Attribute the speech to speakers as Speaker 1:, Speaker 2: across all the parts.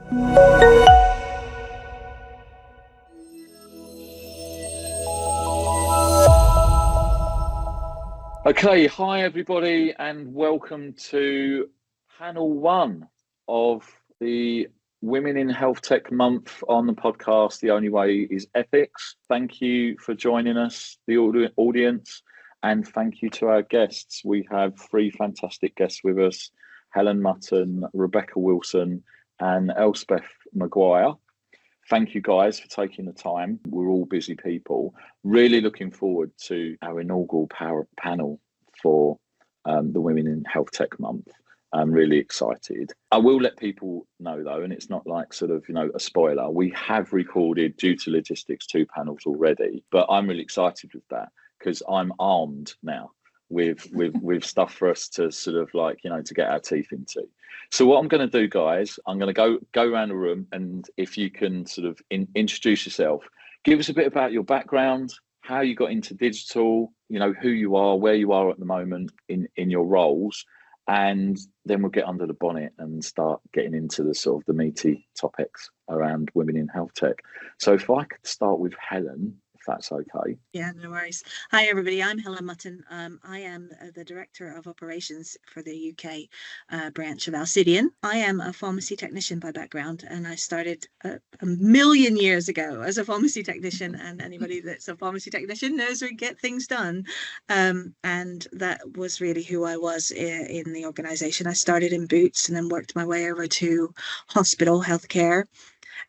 Speaker 1: Okay, hi everybody, and welcome to panel one of the Women in Health Tech month on the podcast. The Only Way is Ethics. Thank you for joining us, the audience, and thank you to our guests. We have three fantastic guests with us: Helen Mutton, Rebecca Wilson, and Elsapeth McGuire. Thank you guys for taking the time. We're all busy people. Really looking forward to our inaugural panel for the Women in Health Tech month. I'm really excited. I will let people know though, and it's not like sort of, a spoiler. We have recorded, due to logistics, 2 panels already, but I'm really excited with that because I'm armed now with stuff for us to sort of to get our teeth into. So what I'm going to do, guys, I'm going to go around the room, and if you can sort of introduce yourself, give us a bit about your background, how you got into digital, who you are, where you are at the moment in your roles, and then we'll get under the bonnet and start getting into the sort of the meaty topics around women in health tech. So if I could start with Helen, if that's okay.
Speaker 2: Yeah, no worries. Hi, everybody. I'm Helen Mutton. I am the Director of Operations for the UK branch of Alcidion. I am a pharmacy technician by background, and I started a million years ago as a pharmacy technician, and anybody that's a pharmacy technician knows we get things done. And that was really who I was in the organisation. I started in Boots and then worked my way over to hospital healthcare,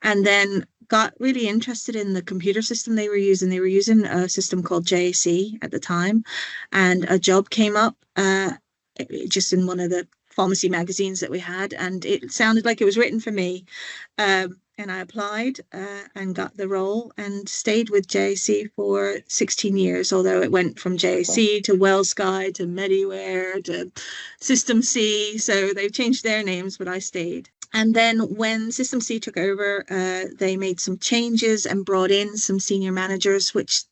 Speaker 2: and then got really interested in the computer system they were using. They were using a system called JAC at the time, and a job came up just in one of the pharmacy magazines that we had, and it sounded like it was written for me. And I applied and got the role and stayed with JAC for 16 years, although it went from JAC to WellSky to Mediware to System C. So they've changed their names, but I stayed. And then when System C took over, they made some changes and brought in some senior managers, which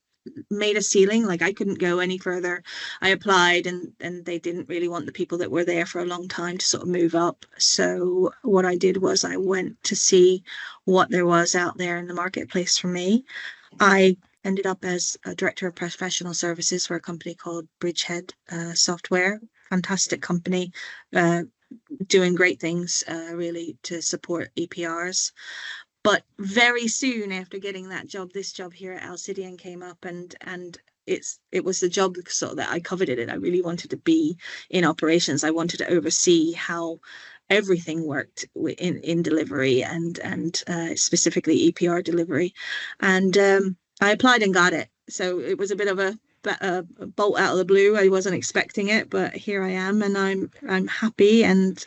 Speaker 2: made a ceiling. Like I couldn't go any further. I applied and they didn't really want the people that were there for a long time to sort of move up. So what I did was I went to see what there was out there in the marketplace for me. I ended up as a director of professional services for a company called Bridgehead Software. Fantastic company, doing great things really to support EPRs. But very soon after getting that job, this job here at Alcidion came up, and it was the job sort of that I coveted it. I really wanted to be in operations. I wanted to oversee how everything worked in delivery and specifically EPR delivery. And I applied and got it. So it was a bit of a bolt out of the blue. I wasn't expecting it, but here I am, and I'm happy, and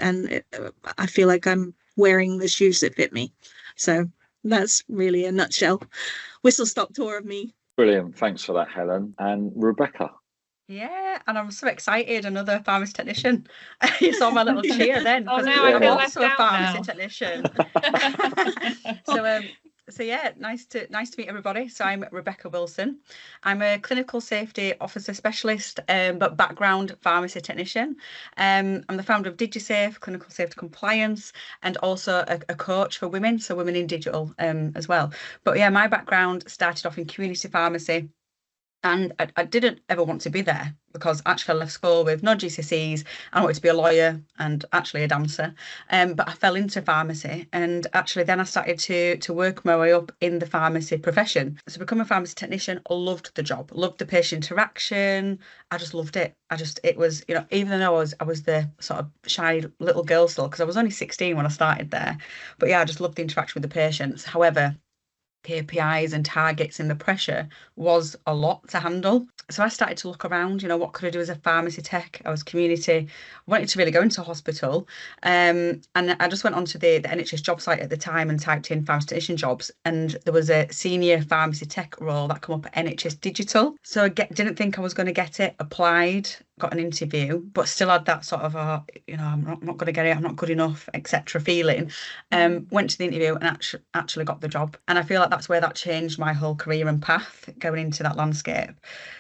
Speaker 2: I feel like I'm wearing the shoes that fit me. So that's really a nutshell whistle stop tour of me.
Speaker 1: Brilliant. Thanks for that, Helen. And Rebecca.
Speaker 3: Yeah, and I'm so excited. Another pharmacy technician. You saw my little cheer then.
Speaker 4: Oh no, I feel
Speaker 3: also a pharmacy
Speaker 4: now.
Speaker 3: technician. So yeah, nice to meet everybody. So I'm Rebecca Wilson. I'm a clinical safety officer specialist, but background pharmacy technician. I'm the founder of DigiSafe, clinical safety compliance, and also a coach for women, so women in digital as well. But yeah, my background started off in community pharmacy. And I didn't ever want to be there because actually I left school with no GCSEs. I wanted to be a lawyer and actually a dancer. But I fell into pharmacy, and actually then I started to work my way up in the pharmacy profession. So becoming a pharmacy technician, I loved the job, loved the patient interaction. I just loved it. It was, even though I was the sort of shy little girl still, because I was only 16 when I started there. But yeah, I just loved the interaction with the patients. However, KPIs and targets and the pressure was a lot to handle. So I started to look around, what could I do as a pharmacy tech? I was community, I wanted to really go into hospital. And I just went onto the NHS job site at the time and typed in pharmacy technician jobs. And there was a senior pharmacy tech role that came up at NHS Digital. So I didn't think I was going to get it, applied, got an interview, but still had that sort of, I'm not going to get it, I'm not good enough, etc. feeling. Went to the interview and actually got the job. And I feel like that's where that changed my whole career and path, going into that landscape.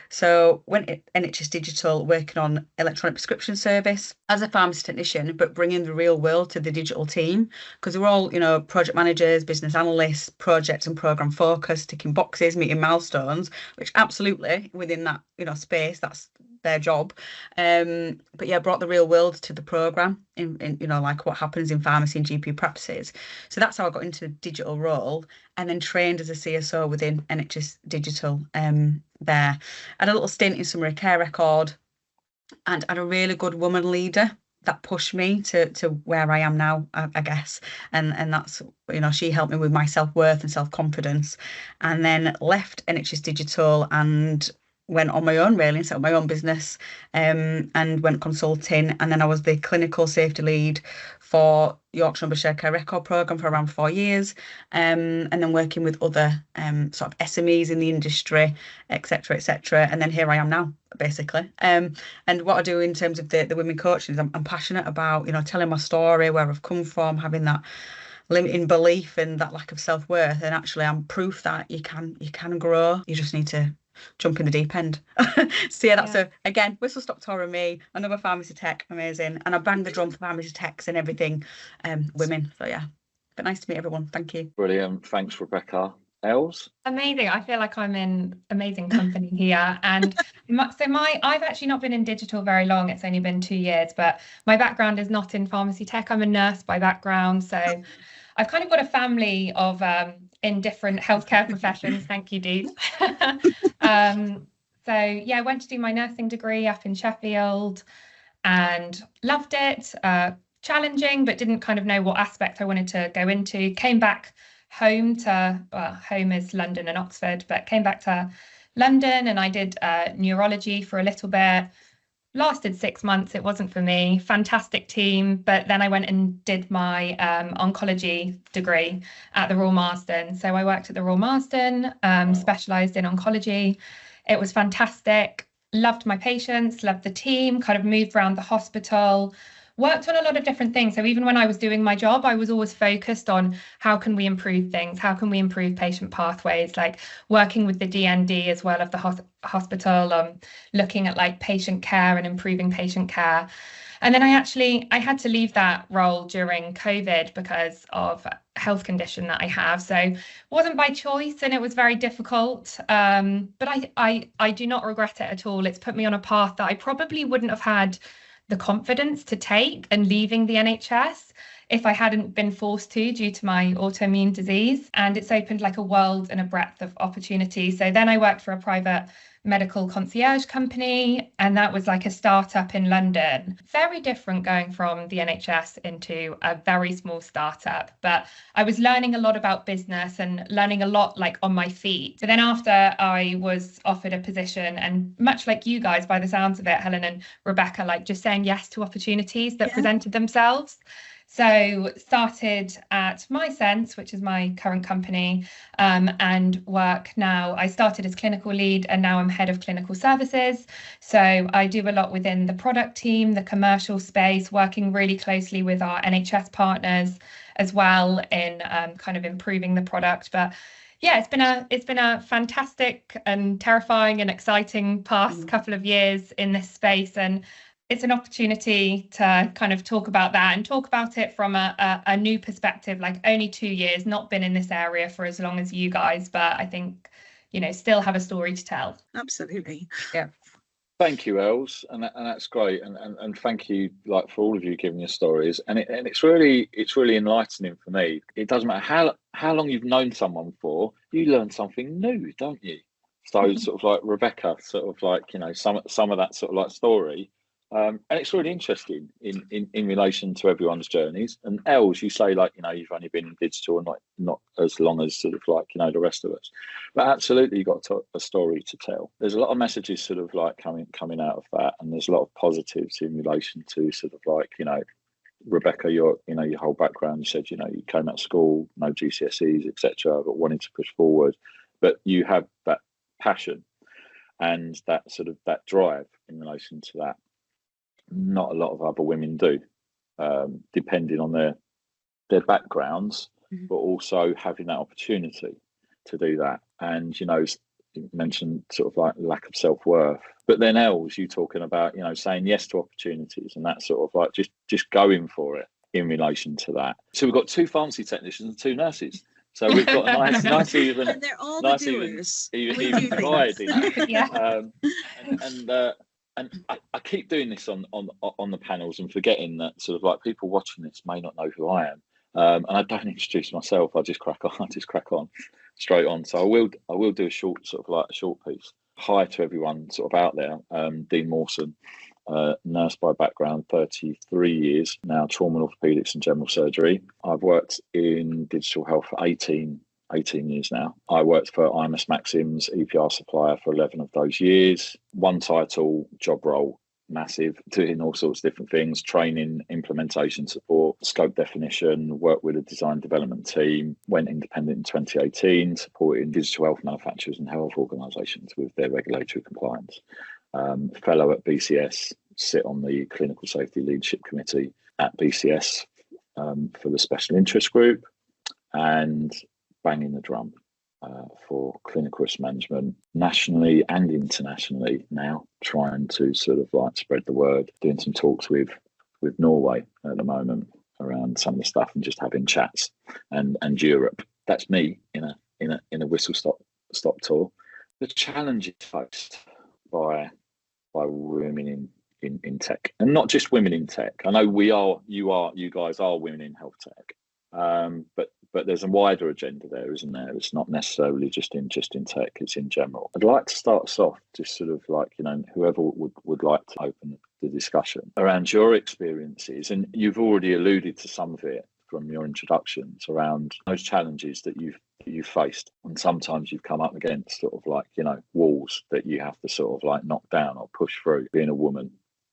Speaker 3: So went at NHS Digital, working on electronic prescription service as a pharmacy technician, but bringing the real world to the digital team, because we're all, project managers, business analysts, project and program focused, ticking boxes, meeting milestones, which absolutely within that, space, that's their job. But yeah, brought the real world to the program in like what happens in pharmacy and GP practices. So that's how I got into the digital role, and then trained as a CSO within NHS Digital there. I had a little stint in summary care record, and had a really good woman leader that pushed me to where I am now, I guess. And that's, she helped me with my self-worth and self-confidence, and then left NHS Digital and went on my own, really, and set up my own business, and went consulting. And then I was the clinical safety lead for Yorkshire and Shared Care Record Programme for around 4 years, and then working with other sort of SMEs in the industry, etc., etc. And then here I am now, basically. And what I do in terms of the women coaching is I'm passionate about, telling my story, where I've come from, having that limiting belief and that lack of self-worth. And actually, I'm proof that you can grow. You just need to jump in the deep end. So yeah, that's again, whistle stop tour of me, another pharmacy tech, amazing. And I bang the drum for pharmacy techs and everything, women. So yeah, but nice to meet everyone. Thank you.
Speaker 1: Brilliant. Thanks, Rebecca. Els?
Speaker 4: Amazing. I feel like I'm in amazing company here. And I've actually not been in digital very long. It's only been 2 years, but my background is not in pharmacy tech. I'm a nurse by background. So I've kind of got a family of in different healthcare professions. Thank you, Dee. So yeah, I went to do my nursing degree up in Sheffield and loved it. Challenging, but didn't kind of know what aspect I wanted to go into. Came back home to, home is London and Oxford, but came back to London and I did neurology for a little bit. Lasted 6 months. It wasn't for me. Fantastic team. But then I went and did my oncology degree at the Royal Marsden. So I worked at the Royal Marsden, specialised in oncology. It was fantastic. Loved my patients, loved the team, kind of moved around the hospital, worked on a lot of different things. So even when I was doing my job, I was always focused on how can we improve things? How can we improve patient pathways? Like working with the DND as well of the hospital, looking at like patient care and improving patient care. And then I had to leave that role during COVID because of a health condition that I have. So it wasn't by choice and it was very difficult. But I do not regret it at all. It's put me on a path that I probably wouldn't have had the confidence to take and leaving the NHS if I hadn't been forced to due to my autoimmune disease. And it's opened like a world and a breadth of opportunity. So then I worked for a private medical concierge company, and that was like a startup in London. Very different going from the NHS into a very small startup, but I was learning a lot about business and learning a lot like on my feet. But then after I was offered a position, and much like you guys by the sounds of it, Helen and Rebecca, like just saying yes to opportunities that presented themselves. So started at MySense, which is my current company, and work now. I started as clinical lead and now I'm head of clinical services. So I do a lot within the product team, the commercial space, working really closely with our NHS partners as well in kind of improving the product. But yeah, it's been a fantastic and terrifying and exciting past couple of years in this space, and it's an opportunity to kind of talk about that and talk about it from a new perspective, like only 2 years, not been in this area for as long as you guys, but I think, still have a story to tell.
Speaker 2: Absolutely.
Speaker 3: Yeah.
Speaker 1: Thank you, Els, and that's great, and thank you, like, for all of you giving your stories, and it's really enlightening for me. It doesn't matter how long you've known someone for, you learn something new, don't you? So sort of like Rebecca, sort of like some of that sort of like story. And it's really interesting in relation to everyone's journeys. And Els, you say like you've only been in digital and not as long as sort of like the rest of us, but absolutely you've got a story to tell. There's a lot of messages sort of like coming out of that, and there's a lot of positives in relation to sort of like Rebecca, your whole background. You said you came out of school, no GCSEs, etc., but wanted to push forward, but you have that passion and that sort of that drive in relation to that. Not a lot of other women do, depending on their backgrounds, but also having that opportunity to do that. And you mentioned sort of like lack of self-worth, but then Els, you talking about, you know, saying yes to opportunities and that sort of like just going for it in relation to that. So we've got 2 pharmacy technicians and 2 nurses. So we've got a nice even,
Speaker 2: and they're all
Speaker 1: nice
Speaker 2: the doers.
Speaker 1: even divide in that.
Speaker 4: Yeah.
Speaker 1: And I keep doing this on the panels and forgetting that sort of like people watching this may not know who I am. And I don't introduce myself. I just crack on straight on. So I will do a short piece. Hi to everyone sort of out there. Dean Mawson, nurse by background, 33 years now, trauma and orthopedics and general surgery. I've worked in digital health for 18 years now. I worked for IMS Maxims, EPR supplier for 11 of those years. One title, job role, massive, doing all sorts of different things, training, implementation support, scope definition, worked with a design development team, went independent in 2018, supporting digital health manufacturers and health organisations with their regulatory compliance. Fellow at BCS, sit on the Clinical Safety Leadership Committee at BCS for the Special Interest Group, and banging the drum for clinical risk management nationally and internationally now, trying to sort of like spread the word, doing some talks with Norway at the moment around some of the stuff and just having chats, and Europe. That's me in a whistle stop tour. The challenges faced by women in tech, and not just women in tech. I know you guys are women in health tech, but there's a wider agenda there, isn't there? It's not necessarily just in tech, it's in general. I'd like to start us off, just sort of like, you know, whoever would like to open the discussion around your experiences, and you've already alluded to some of it from your introductions around those challenges that you've faced, and sometimes you've come up against sort of like, you know, walls that you have to sort of like knock down or push through, being a woman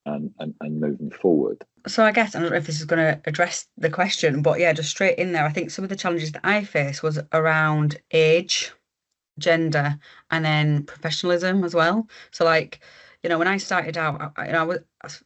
Speaker 1: and moving forward.
Speaker 3: So I guess, I don't know if this is going to address the question, but yeah, just straight in there, I think some of the challenges that I faced was around age, gender, and then professionalism as well. So like, you know, when I started out,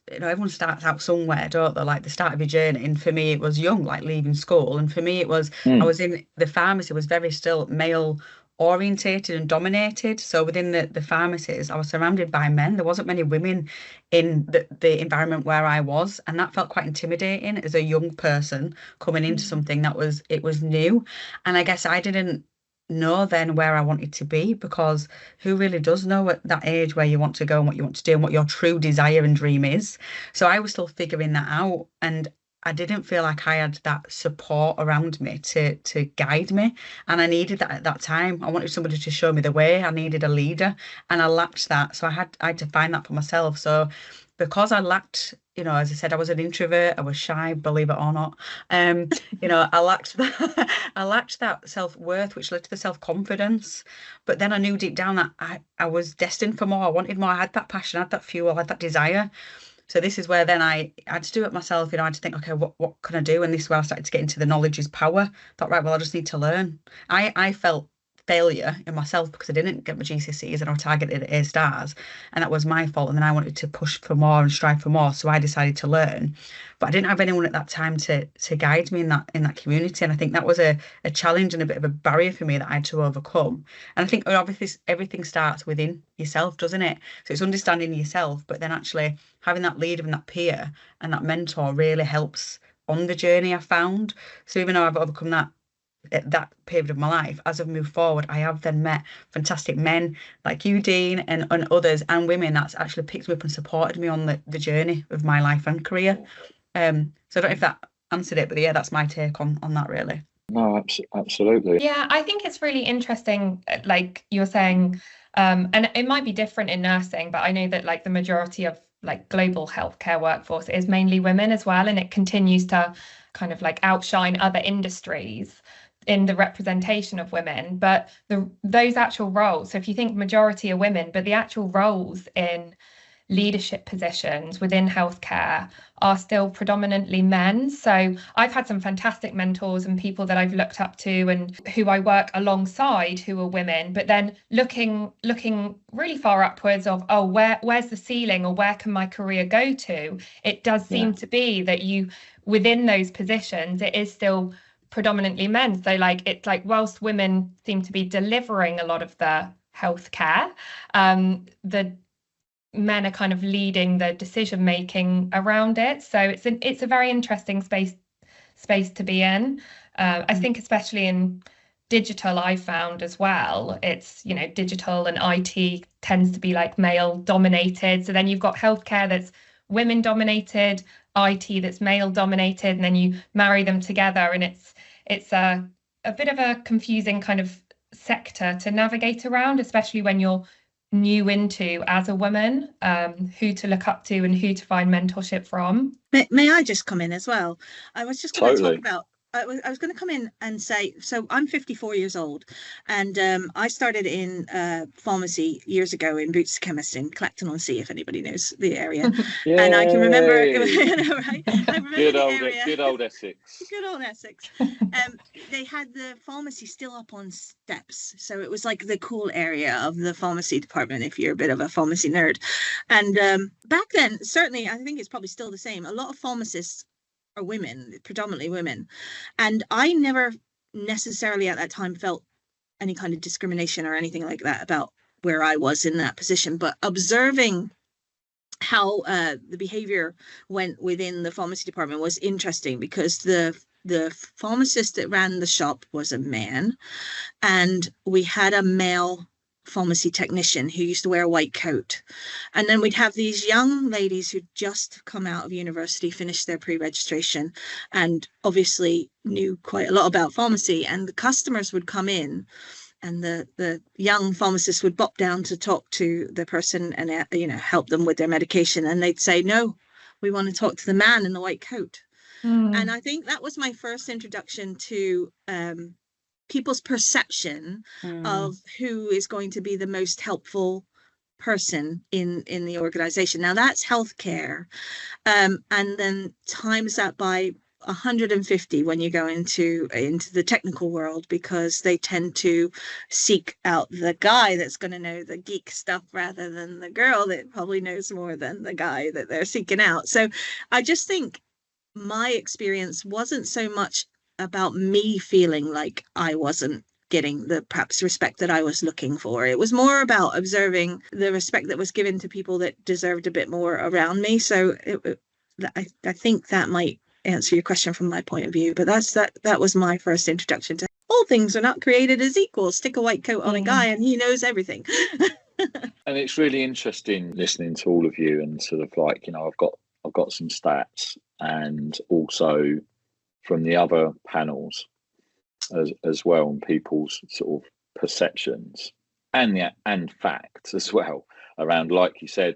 Speaker 3: everyone starts out somewhere, don't they? Like the start of your journey. And for me, it was young, like leaving school. And for me, it was, I was in the pharmacy, was very still male orientated and dominated. So within the pharmacies, I was surrounded by men. There wasn't many women in the environment where I was. And that felt quite intimidating as a young person coming into something that was new. And I guess I didn't know then where I wanted to be, because who really does know at that age where you want to go and what you want to do and what your true desire and dream is. So I was still figuring that out, and I didn't feel like I had that support around me to guide me, and I needed that at that time. I wanted somebody to show me the way. I needed a leader, and I lacked that, so I had to find that for myself. So because I lacked, you know, as I said, I was an introvert, I was shy, believe it or not. You know, I lacked that self-worth, which led to the self-confidence. But then I knew deep down that I was destined for more. I wanted more. I had that passion, I had that fuel, I had that desire. So this is where then I had to do it myself. You know, I had to think, okay, what can I do? And this is where I started to get into the knowledge is power. I thought, right, well, I just need to learn. I felt failure in myself because I didn't get my GCSEs and I was targeted at A stars, and that was my fault. And then I wanted to push for more and strive for more, so I decided to learn. But I didn't have anyone at that time to guide me in that community, and I think that was a challenge and a bit of a barrier for me that I had to overcome. And I think obviously everything starts within yourself, doesn't it? So it's understanding yourself, but then actually having that leader and that peer and that mentor really helps on the journey, I found. So even though I've overcome that at that period of my life, as I've moved forward, I have then met fantastic men like you, Dean, and others, and women that's actually picked me up and supported me on the journey of my life and career. So I don't know if that answered it, but yeah, that's my take on that really.
Speaker 1: No, absolutely.
Speaker 4: Yeah, I think it's really interesting, like you're saying, and it might be different in nursing, but I know that like the majority of like global healthcare workforce is mainly women as well, and it continues to kind of like outshine other industries in the representation of women. But those actual roles, so if you think majority are women, but the actual roles in leadership positions within healthcare are still predominantly men. So I've had some fantastic mentors and people that I've looked up to and who I work alongside who are women, but then looking really far upwards of, oh, where's the ceiling, or where can my career go to? It does seem to be that within those positions, it is still predominantly men. So like, it's like, whilst women seem to be delivering a lot of the healthcare. The men are kind of leading the decision making around it, so it's a very interesting space to be in. I think especially in digital, I found as well, it's, you know, digital and IT tends to be like male dominated, so then you've got healthcare that's women dominated, IT that's male dominated, and then you marry them together, and it's a bit of a confusing kind of sector to navigate around, especially when you're new into as a woman, who to look up to and who to find mentorship from.
Speaker 2: May I just come in as well? I was just going to
Speaker 1: Totally.
Speaker 2: talk about, I was going to come in and say, so I'm 54 years old, and I started in pharmacy years ago in Boots Chemist in Clacton-on-Sea, if anybody knows the area. And I can remember, right? I remember
Speaker 1: Good
Speaker 2: the
Speaker 1: old,
Speaker 2: area.
Speaker 1: good old Essex.
Speaker 2: Good old Essex. They had the pharmacy still up on steps, so it was like the cool area of the pharmacy department if you're a bit of a pharmacy nerd. And back then, certainly, I think it's probably still the same. A lot of pharmacists are women, predominantly women, and I never necessarily at that time felt any kind of discrimination or anything like that about where I was in that position, but observing how the behavior went within the pharmacy department was interesting, because the pharmacist that ran the shop was a man, and we had a male pharmacy technician who used to wear a white coat, and then we'd have these young ladies who'd just come out of university, finished their pre-registration, and obviously knew quite a lot about pharmacy, and the customers would come in, and the young pharmacist would bop down to talk to the person and, you know, help them with their medication, and they'd say, no, we want to talk to the man in the white coat. And I think that was my first introduction to people's perception of who is going to be the most helpful person in the organization. Now that's healthcare, and then times that by 150 when you go into the technical world, because they tend to seek out the guy that's going to know the geek stuff rather than the girl that probably knows more than the guy that they're seeking out. So I just think my experience wasn't so much about me feeling like I wasn't getting the perhaps respect that I was looking for. It was more about observing the respect that was given to people that deserved a bit more around me. So I think that might answer your question from my point of view, but that was my first introduction to all things are not created as equal. Stick a white coat on a guy and he knows everything.
Speaker 1: And it's really interesting listening to all of you, and sort of like, you know, I've got some stats, and also from the other panels as well, and people's sort of perceptions and facts as well around, like you said,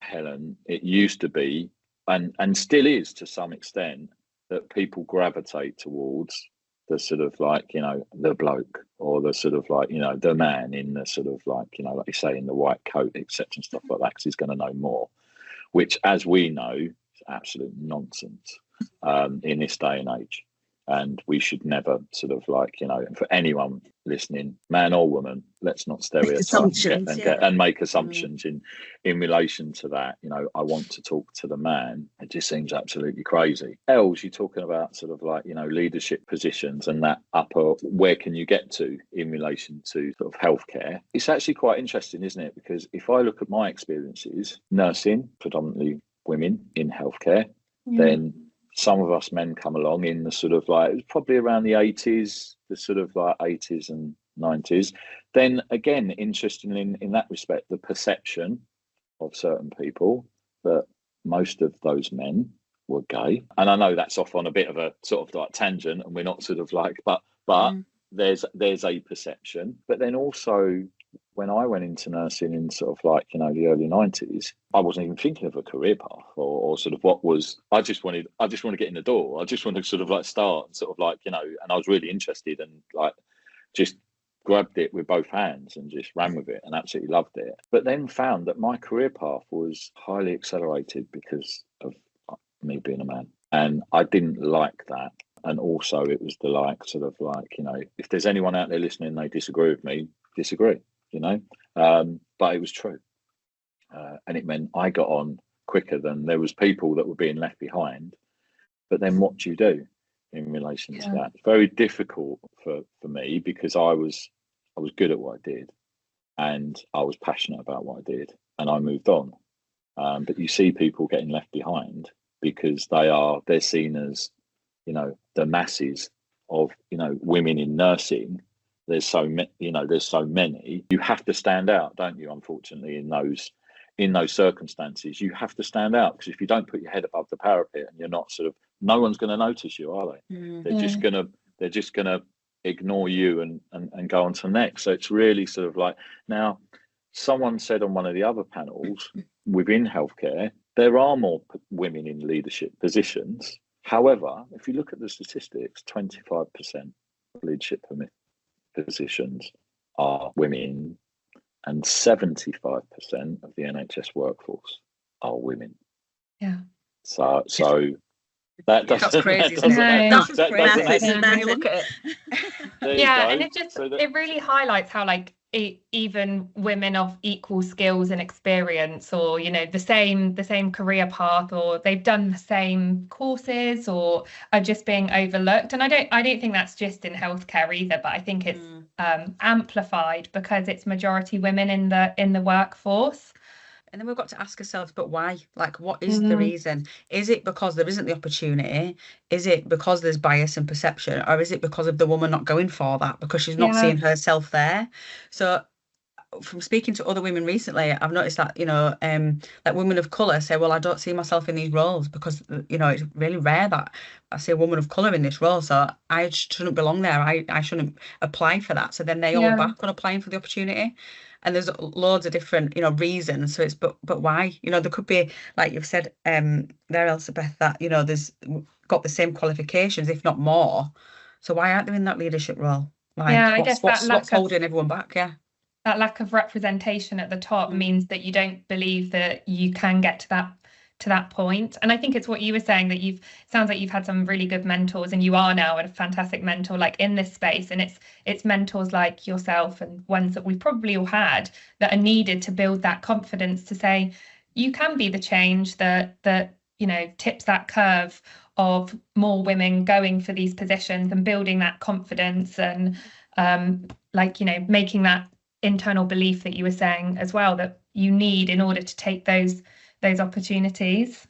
Speaker 1: Helen, it used to be and still is to some extent that people gravitate towards the sort of like, you know, the bloke, or the sort of like, you know, the man in the sort of like, you know, like you say, in the white coat, etc. and stuff like that, because he's going to know more, which, as we know, is absolute nonsense in this day and age. And we should never sort of like, you know, and for anyone listening, man or woman, let's not stereotype and make assumptions in relation to that. You know, I want to talk to the man. It just seems absolutely crazy. Els, you're talking about sort of like, you know, leadership positions and that upper, where can you get to in relation to sort of healthcare? It's actually quite interesting, isn't it? Because if I look at my experiences, nursing, predominantly women in healthcare, then some of us men come along in the sort of like, it was probably around the 80s, the sort of like 80s and 90s. Then again, interestingly in that respect, the perception of certain people that most of those men were gay. And I know that's off on a bit of a sort of like tangent, and we're not sort of like, but there's a perception. But then also, when I went into nursing in sort of like, you know, the early 90s, I wasn't even thinking of a career path or sort of what was, I just want to get in the door. I just want to sort of like start sort of like, you know, and I was really interested and like just grabbed it with both hands and just ran with it and absolutely loved it. But then found that my career path was highly accelerated because of me being a man. And I didn't like that. And also it was the like, sort of like, you know, if there's anyone out there listening, they disagree with me, disagree. You know, but it was true, and it meant I got on quicker than there was people that were being left behind. But then what do you do in relation to that? It's very difficult for me, because I was good at what I did, and I was passionate about what I did, and I moved on. But you see people getting left behind because they're seen as, you know, the masses of, you know, women in nursing. There's so many. You have to stand out, don't you? Unfortunately, in those circumstances, you have to stand out, because if you don't put your head above the parapet and you're not no one's going to notice you, are they? They're just gonna ignore you and go on to the next. So it's really sort of like, now, someone said on one of the other panels, within healthcare, there are more women in leadership positions. However, if you look at the statistics, 25% of leadership positions are women, and 75% of the NHS workforce are women.
Speaker 4: Yeah.
Speaker 1: So that doesn't.
Speaker 3: That's crazy.
Speaker 4: That's
Speaker 3: crazy when you look at it.
Speaker 4: Yeah, and it really highlights how, like, even women of equal skills and experience, or, you know, the same career path, or they've done the same courses, or are just being overlooked. And I don't think that's just in healthcare either, but I think it's amplified because it's majority women in the workforce.
Speaker 3: And then we've got to ask ourselves, but why? Like, what is the reason? Is it because there isn't the opportunity? Is it because there's bias and perception? Or is it because of the woman not going for that, because she's not seeing herself there? So from speaking to other women recently, I've noticed that, you know, like women of colour say, well, I don't see myself in these roles because, you know, it's really rare that I see a woman of colour in this role, so I shouldn't belong there. I shouldn't apply for that. So then they all back on applying for the opportunity. And there's loads of different, you know, reasons. So it's, but why? You know, there could be, like you've said there, Elsapeth, that, you know, there's got the same qualifications, if not more. So why aren't they in that leadership role? Like,
Speaker 4: I guess
Speaker 3: what's holding everyone back? Yeah.
Speaker 4: That lack of representation at the top means that you don't believe that you can get to that point. And I think it's what you were saying, that sounds like you've had some really good mentors, and you are now a fantastic mentor, like, in this space. And it's mentors like yourself, and ones that we've probably all had, that are needed to build that confidence to say you can be the change that you know, tips that curve of more women going for these positions, and building that confidence, and like, you know, making that internal belief that you were saying as well, that you need in order to take those opportunities.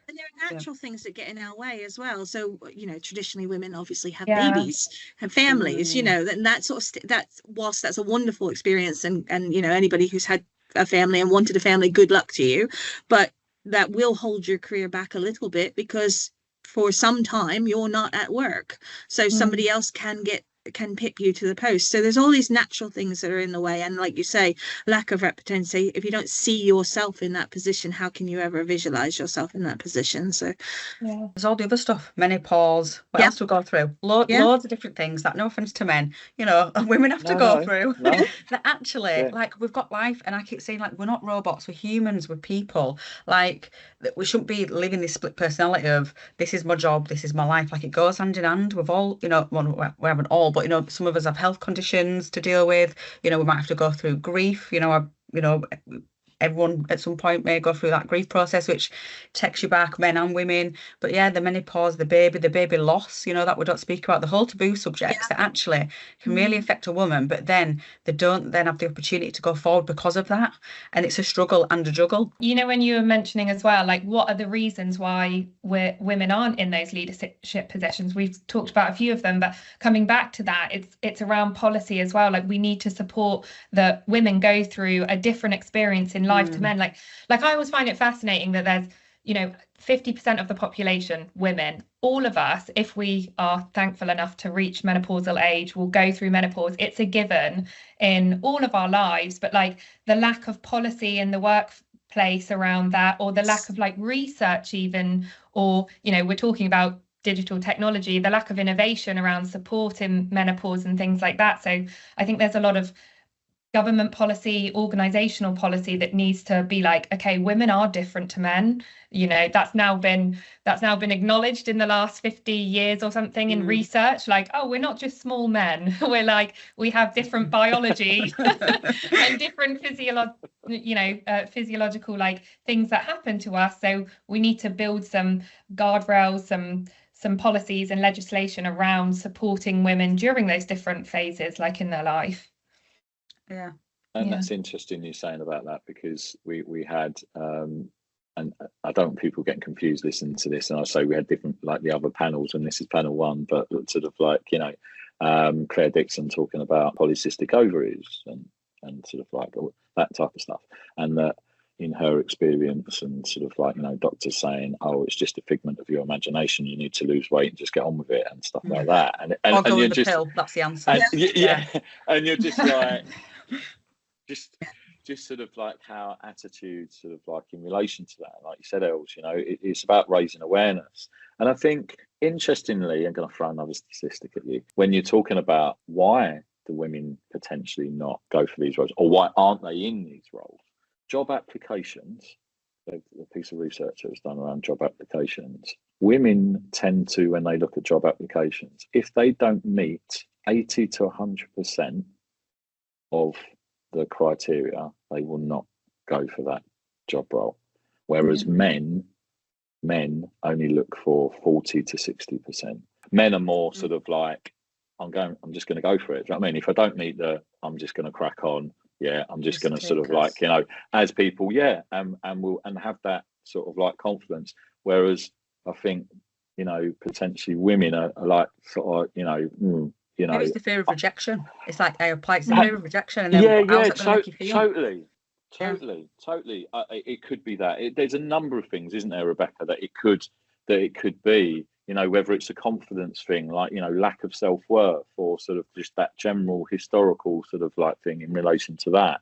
Speaker 2: And there are natural things that get in our way as well. So, you know, traditionally women obviously have babies, have families, you know, and that sort of whilst that's a wonderful experience, and you know, anybody who's had a family and wanted a family, good luck to you, but that will hold your career back a little bit, because for some time you're not at work, so somebody else can pick you to the post. So there's all these natural things that are in the way, and like you say, lack of representation. If you don't see yourself in that position, how can you ever visualize yourself in that position? So
Speaker 3: there's all the other stuff, menopause, what else we go through, loads of different things that, no offense to men, you know, women have to go through. That actually, like, we've got life, and I keep saying, like, we're not robots, we're humans, we're people. Like, we shouldn't be living this split personality of, this is my job, this is my life. Like, it goes hand in hand. We've all, you know, well, we haven't all, but, you know, some of us have health conditions to deal with. You know, we might have to go through grief. You know, everyone at some point may go through that grief process, which takes you back, men and women. But yeah, the menopause, the baby loss, you know, that we don't speak about, the whole taboo subjects that actually can really affect a woman, but then they don't then have the opportunity to go forward because of that. And it's a struggle and a juggle.
Speaker 4: You know, when you were mentioning as well, like, what are the reasons why women aren't in those leadership positions? We've talked about a few of them, but coming back to that, it's around policy as well. Like, we need to support that women go through a different experience in life to men. Like I always find it fascinating that there's, you know, 50% of the population, women. All of us, if we are thankful enough to reach menopausal age, will go through menopause. It's a given in all of our lives, but like, the lack of policy in the workplace around that, or the lack of, like, research even, or, you know, we're talking about digital technology, the lack of innovation around support in menopause and things like that. So I think there's a lot of government policy, organizational policy that needs to be like, okay, women are different to men. You know, that's now been acknowledged in the last 50 years or something in research. Like, oh, we're not just small men. We're like, we have different biology and different physiological like things that happen to us. So we need to build some guardrails, some policies and legislation around supporting women during those different phases, like in their life.
Speaker 3: Yeah,
Speaker 1: And
Speaker 4: Yeah.
Speaker 1: that's interesting you're saying about that, because we had and I don't want people getting confused listening to this, and I say we had different, like the other panels, and this is panel one, but sort of like, you know, Claire Dixon talking about polycystic ovaries and sort of like all that type of stuff, and that in her experience, and sort of like, you know, doctors saying, oh, it's just a figment of your imagination, you need to lose weight and just get on with it and stuff like that, and
Speaker 3: Or go
Speaker 1: you're
Speaker 3: with the
Speaker 1: just
Speaker 3: pill, that's the answer.
Speaker 1: and, yeah, and you're just like just sort of like how attitude sort of like in relation to that, like you said, Els, you know, it's about raising awareness. And I think, interestingly, I'm going to throw another statistic at you. When you're talking about why do women potentially not go for these roles, or why aren't they in these roles, job applications, the piece of research that was done around job applications, women tend to, when they look at job applications, if they don't meet 80 to 100% of the criteria, they will not go for that job role. Whereas men only look for 40 to 60%. Men are more sort of like, I'm just going to go for it. Do you know what I mean? If I don't meet I'm just going to crack on. Yeah, I'm just going to sort of like, you know, as people, and have that sort of like confidence. Whereas I think, you know, potentially women are like sort of, you know,
Speaker 3: maybe it's the fear of rejection. It's like I apply, it's the fear of rejection, and then how's that going to make you feel?
Speaker 1: Totally. It could be that. There's a number of things, isn't there, Rebecca, that it could be. You know, whether it's a confidence thing, like, you know, lack of self-worth, or sort of just that general historical sort of like thing in relation to that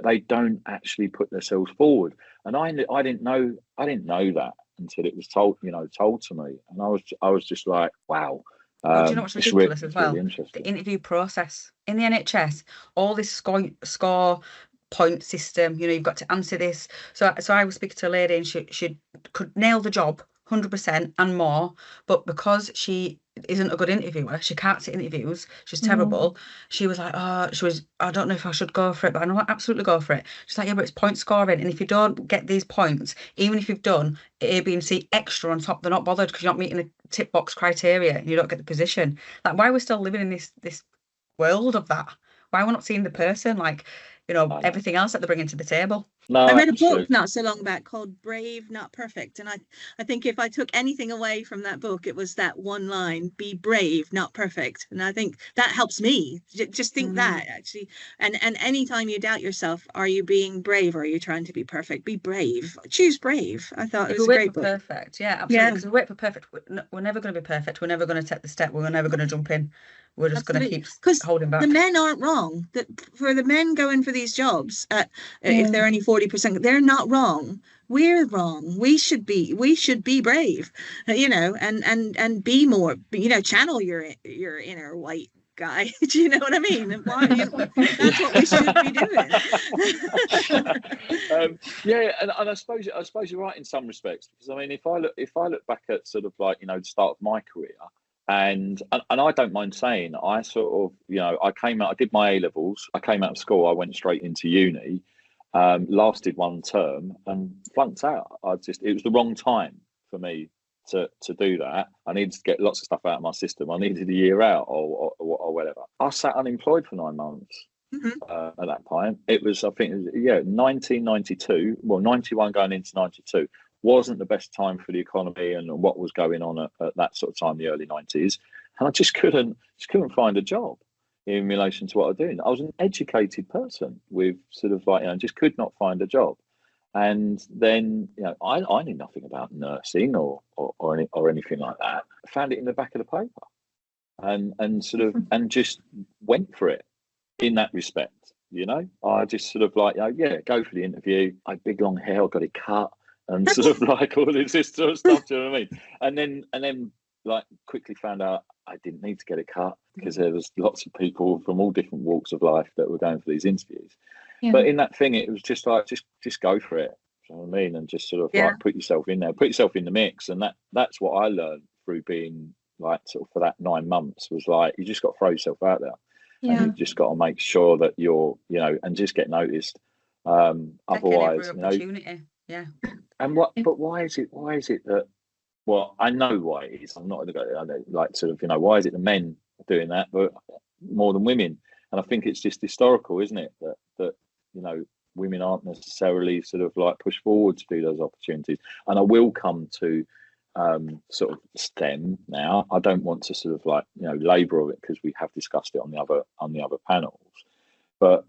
Speaker 1: they don't actually put themselves forward. And I didn't know that until it was told to me, and I was just like, wow.
Speaker 3: Do you know what's ridiculous as well?
Speaker 1: Really
Speaker 3: the interview process in the NHS, all this score point system. You know, you've got to answer this. So I was speaking to a lady, and she could nail the job 100% and more, but because she isn't a good interviewer, she can't sit interviews, she's terrible. She was like, I don't know if I should go for it, but I know, absolutely go for it. She's like, yeah, but it's point scoring, and if you don't get these points, even if you've done A, B and C extra on top, they're not bothered, because you're not meeting the tick box criteria and you don't get the position. Like, why are we still living in this world of that? Why are we not seeing the person, like, you know, everything else that they're bringing to the table?
Speaker 2: I read a book not so long back called Brave, Not Perfect. And I think if I took anything away from that book, it was that one line, be brave, not perfect. And I think that helps me. Just think that, actually. And anytime you doubt yourself, are you being brave, or are you trying to be perfect? Be brave. Choose brave. I thought it was a great book.
Speaker 3: Perfect. Yeah, absolutely. Because we wait for perfect. We're never going to be perfect. We're never going to take the step. We're never going to jump in. We're just going to keep holding back.
Speaker 2: The men aren't wrong. For the men going for these jobs, if they're only 40%, they're not wrong. We're wrong. We should be brave, you know, and be more, you know, channel your inner white guy. Do you know what I mean? That's what we should be doing.
Speaker 1: And I suppose you're right in some respects, because I mean, if I look back at sort of like, you know, the start of my career. And I don't mind saying, I sort of, you know, I did my A-levels, I came out of school, I went straight into uni, lasted one term and flunked out. It was the wrong time for me to do that. I needed to get lots of stuff out of my system. I needed a year out or whatever. I sat unemployed for 9 months. At that point. It was, I think, 1992, well, 91 going into 92. Wasn't the best time for the economy and what was going on at that sort of time, the early 90s, and I just couldn't find a job in relation to what I was doing. I was an educated person with sort of like, you know, just could not find a job. And then, you know, I knew nothing about nursing or anything like that. I found it in the back of the paper, and sort of and just went for it in that respect. You know, I just sort of like, go for the interview. I had big long hair, I got it cut. And sort of like all this sort of stuff, do you know what I mean? And then like quickly found out I didn't need to get it cut, because there was lots of people from all different walks of life that were going for these interviews. But in that thing, it was just like, just go for it. Do you know what I mean? And just sort of like put yourself in there, put yourself in the mix. And that's what I learned through being like sort of for that 9 months, was like, you just got to throw yourself out there. And you just got to make sure that you're, you know, and just get noticed. Otherwise, you know.
Speaker 3: Yeah.
Speaker 1: And but why is it that, well, I know why it is. I'm not going to go, like sort of, you know, why is it the men are doing that, but more than women? And I think it's just historical, isn't it, that women aren't necessarily sort of like pushed forward to do those opportunities. And I will come to sort of STEM now. I don't want to sort of like labour of it, because we have discussed it on the other panels. But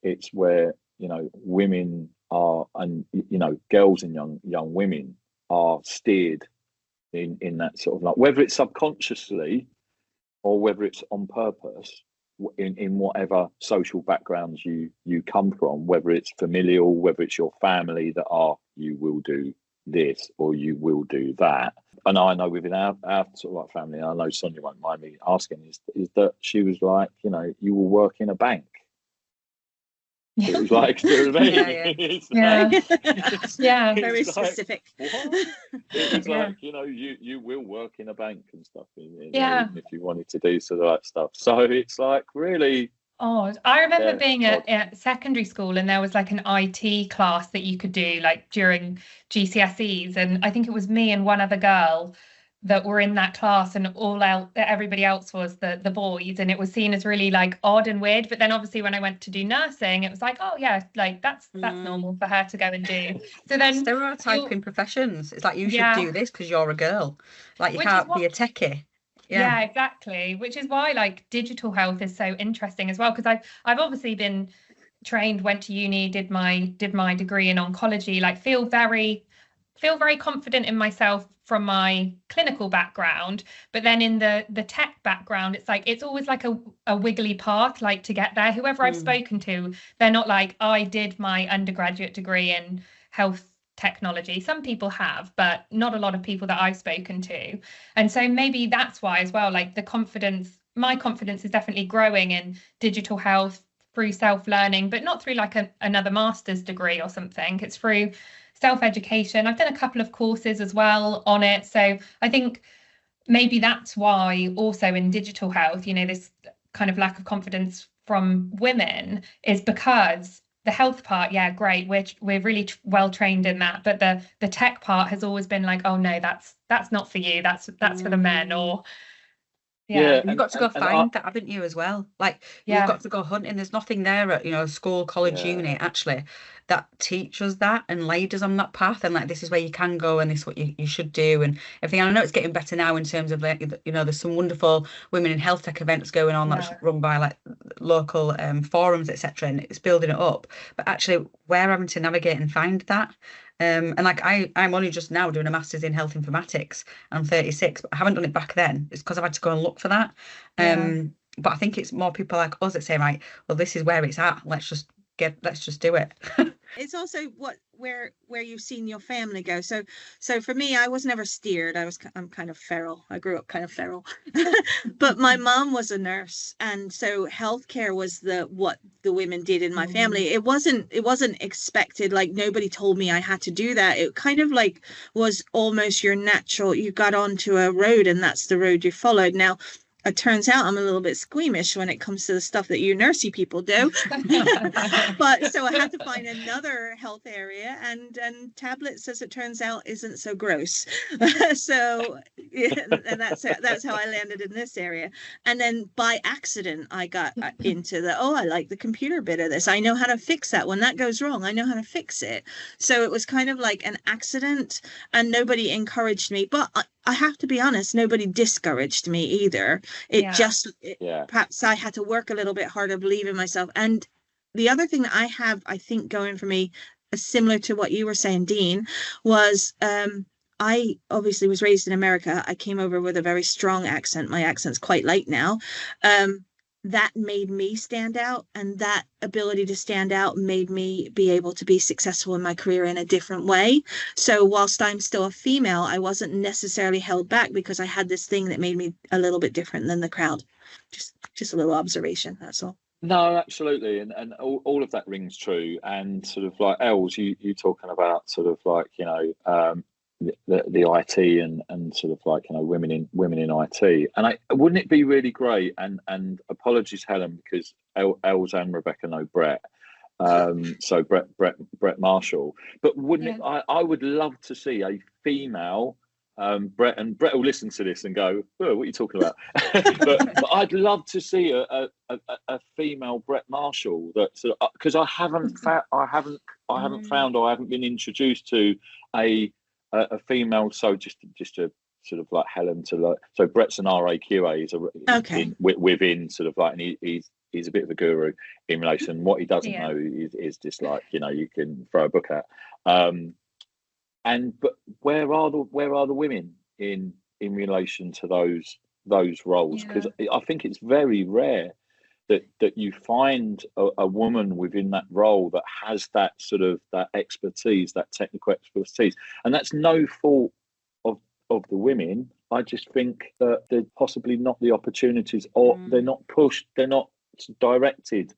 Speaker 1: it's where women are, and girls and young women are steered in that sort of like, whether it's subconsciously or whether it's on purpose, in whatever social backgrounds you come from, whether it's familial, whether it's your family that you will do this or you will do that. And I know within our sort of like family, and I know Sonia won't mind me asking, is that she was like, you will work in a bank. It was like, do you know what I mean?
Speaker 2: Yeah, very specific.
Speaker 1: What? It was like, you will work in a bank and stuff, if you wanted to do sort of that stuff. So it's like really.
Speaker 4: Oh, I remember being at secondary school, and there was like an IT class that you could do like during GCSEs, and I think it was me and one other girl that were in that class, and everybody else was the boys, and it was seen as really like odd and weird. But then obviously when I went to do nursing, it was like, oh yeah, like that's normal for her to go and do. So then
Speaker 3: stereotyping professions. It's like, you should do this because you're a girl, like you can't be a techie.
Speaker 4: Yeah, exactly. Which is why like digital health is so interesting as well, because I've obviously been trained, went to uni, did my degree in oncology, like feel very confident in myself from my clinical background. But then in the tech background, it's like it's always like a wiggly path, like to get there. Whoever I've spoken to, they're not like, I did my undergraduate degree in health technology. Some people have, but not a lot of people that I've spoken to. And so maybe that's why as well, like my confidence is definitely growing in digital health through self-learning, but not through like another master's degree or something. It's through self-education. I've done a couple of courses as well on it. So I think maybe that's why also in digital health, this kind of lack of confidence from women is because the health part, great, we're really well trained in that, but the tech part has always been like, oh no, that's not for you, that's for the men. Or
Speaker 3: you've got to go find that, haven't you, as well? Like you've got to go hunting. There's nothing there at school, college, uni actually that teaches that and laid us on that path, and like this is where you can go and this is what you should do and everything. And I know it's getting better now in terms of like, there's some wonderful women in health tech events going on that's run by like local forums, etc., and it's building it up. But actually we're having to navigate and find that. And like I'm only just now doing a master's in health informatics. I'm 36, but I haven't done it back then. It's because I've had to go and look for that. But I think it's more people like us that say, right, well, this is where it's at. Let's just do it.
Speaker 2: It's also where you've seen your family go. So for me, I was never steered. I'm kind of feral. I grew up kind of feral, but my mom was a nurse, and so healthcare was what the women did in my family. It wasn't expected. Like nobody told me I had to do that. It kind of like was almost your natural. You got onto a road, and that's the road you followed. Now, it turns out I'm a little bit squeamish when it comes to the stuff that you nursey people do. But so I had to find another health area, and tablets, as it turns out, isn't so gross. So and that's how I landed in this area. And then by accident, I got into I like the computer bit of this. I know how to fix that. When that goes wrong, I know how to fix it. So it was kind of like an accident, and nobody encouraged me. But I have to be honest, nobody discouraged me either. Perhaps I had to work a little bit harder, believe in myself. And the other thing that I have, I think, going for me, similar to what you were saying, Dean, was I obviously was raised in America. I came over with a very strong accent. My accent's quite light now. That made me stand out, and that ability to stand out made me be able to be successful in my career in a different way. So whilst I'm still a female, I wasn't necessarily held back because I had this thing that made me a little bit different than the crowd. Just a little observation, that's all.
Speaker 1: No, absolutely, and all of that rings true. And sort of like Els, you talking about sort of like the IT and sort of like women in IT, and wouldn't it be really great? And apologies, Helen, because Els and Rebecca know Brett, so Brett Marshall. But wouldn't it? I would love to see a female Brett will listen to this and go, oh, what are you talking about? but I'd love to see a female Brett Marshall, that sort of, because I haven't found, or I haven't been introduced to a female. So just to sort of like Helen to like, so Brett's an RAQA, he's within sort of like, and he's a bit of a guru in relation. What he doesn't know is just like, you can throw a book at. But where are the women in relation to those roles? Because I think it's very rare that you find a woman within that role that has that sort of that expertise, that technical expertise, and that's no fault of the women. I just think that they're possibly not the opportunities, or they're not pushed, they're not directed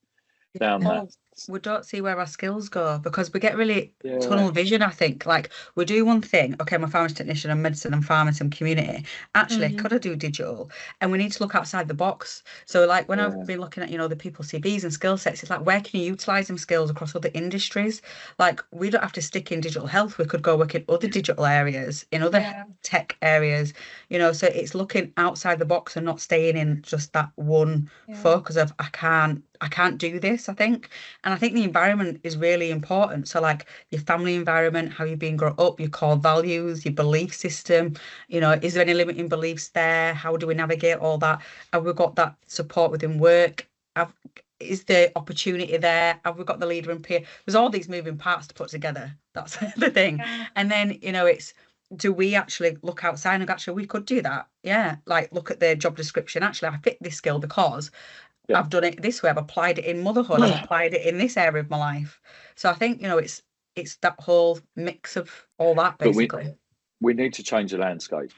Speaker 1: down that.
Speaker 3: We don't see where our skills go, because we get really tunnel vision, I think. Like, we do one thing, okay, I'm a pharmacy technician, I'm medicine, I'm pharmacy, I'm community. Actually, could I do digital? And we need to look outside the box. So like when I've been looking at, the people's CVs and skill sets, it's like, where can you utilise them skills across other industries? Like, we don't have to stick in digital health. We could go work in other digital areas, in other tech areas, so it's looking outside the box and not staying in just that one focus of, I can't do this, I think. And I think the environment is really important. So like your family environment, how you've been brought up, your core values, your belief system, is there any limiting beliefs there? How do we navigate all that? Have we got that support within work? Is the opportunity there? Have we got the leader and peer? There's all these moving parts to put together. That's the thing. And then, it's, do we actually look outside and go, actually, we could do that? Yeah. Like, look at the job description. Actually, I fit this skill because I've done it this way. I've applied it in motherhood. I've applied it in this area of my life. So I think, it's that whole mix of all that, basically.
Speaker 1: But we need to change the landscape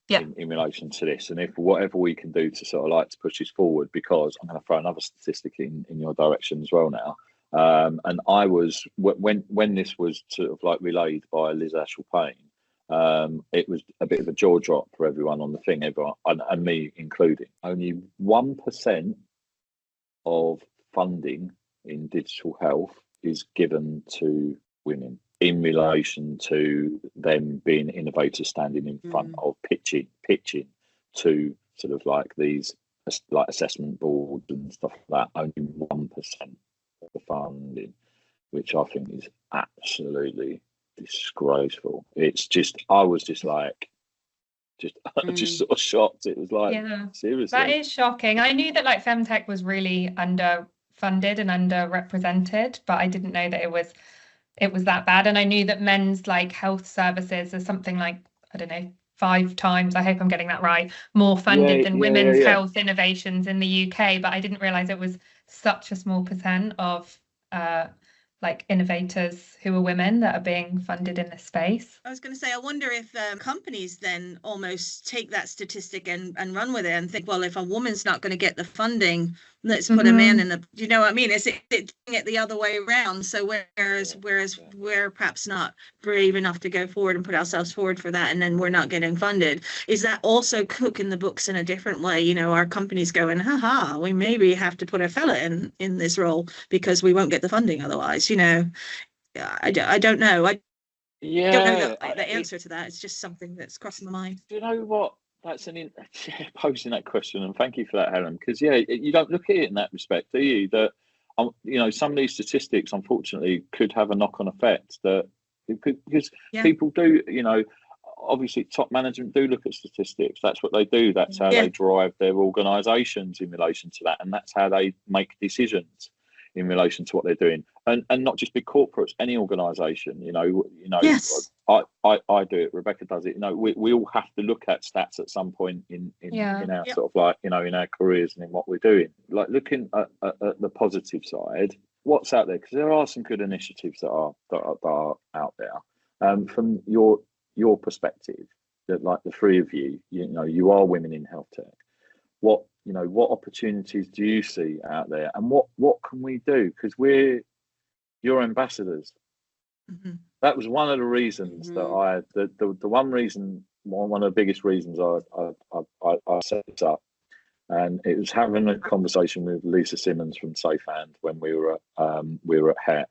Speaker 1: in relation to this. And if whatever we can do to sort of like to push this forward, because I'm going to throw another statistic in your direction as well now. And I was, when this was sort of like relayed by Liz Ashall-Payne, it was a bit of a jaw drop for everyone on the thing, everyone, and me including. Only 1% of funding in digital health is given to women in relation to them being innovators, standing in front of pitching to sort of like these like assessment boards and stuff like that. Only 1% of the funding, which I think is absolutely disgraceful. It's just, I was just like, just sort of shocked. It was like, seriously,
Speaker 4: that is shocking. I knew that like femtech was really underfunded and underrepresented, but I didn't know that it was that bad. And I knew that men's like health services are something like, I don't know, 5 times, I hope I'm getting that right, more funded than women's health innovations in the UK, but I didn't realize it was such a small percent of like innovators who are women that are being funded in this space.
Speaker 2: I was going to say, I wonder if companies then almost take that statistic and run with it and think, well, if a woman's not going to get the funding, let's put a man in the, you know what I mean? Is it doing it the other way around? So whereas we're perhaps not brave enough to go forward and put ourselves forward for that, and then we're not getting funded, is that also cooking the books in a different way? Our companies going, haha, we maybe have to put a fella in this role because we won't get the funding otherwise. I don't know. I don't know the answer to that. It's just something that's crossing my mind.
Speaker 1: Do you know what? That's posing that question, and thank you for that, Helen. Because you don't look at it in that respect, do you? That some of these statistics, unfortunately, could have a knock-on effect. Because people do, obviously, top management do look at statistics. That's what they do. That's how they drive their organisations in relation to that, and that's how they make decisions in relation to what they're doing, and not just big corporates, any organisation.
Speaker 2: Yes.
Speaker 1: I do it. Rebecca does it. We all have to look at stats at some point in our sort of like in our careers and in what we're doing. Like looking at the positive side, what's out there, because there are some good initiatives that are out there. From your perspective, that like the three of you, you are women in health tech. What opportunities do you see out there, and what can we do? Because we're your ambassadors. That was one of the reasons that one of the biggest reasons I set this up, and it was having a conversation with Lisa Simmons from Safe Hand when we were at HET,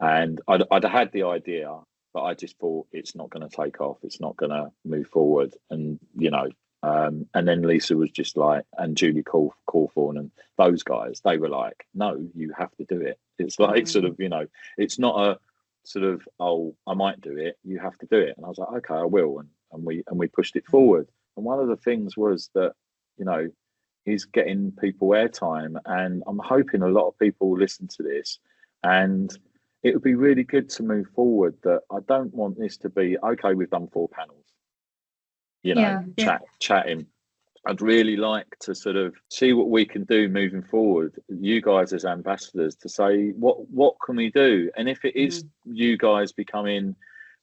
Speaker 1: and I'd had the idea but I just thought it's not going to take off. It's not going to move forward. And, and then Lisa was just like, and Julie Cawthorne and those guys, they were like, no, you have to do it. It's like sort of, it's not a sort of, oh, I might do it. You have to do it. And I was like, okay, I will. And we pushed it forward. And one of the things was that, is getting people airtime. And I'm hoping a lot of people listen to this, and it would be really good to move forward. That I don't want this to be, okay, we've done 4 panels, chatting. I'd really like to sort of see what we can do moving forward, you guys as ambassadors, to say what can we do? And if it is you guys becoming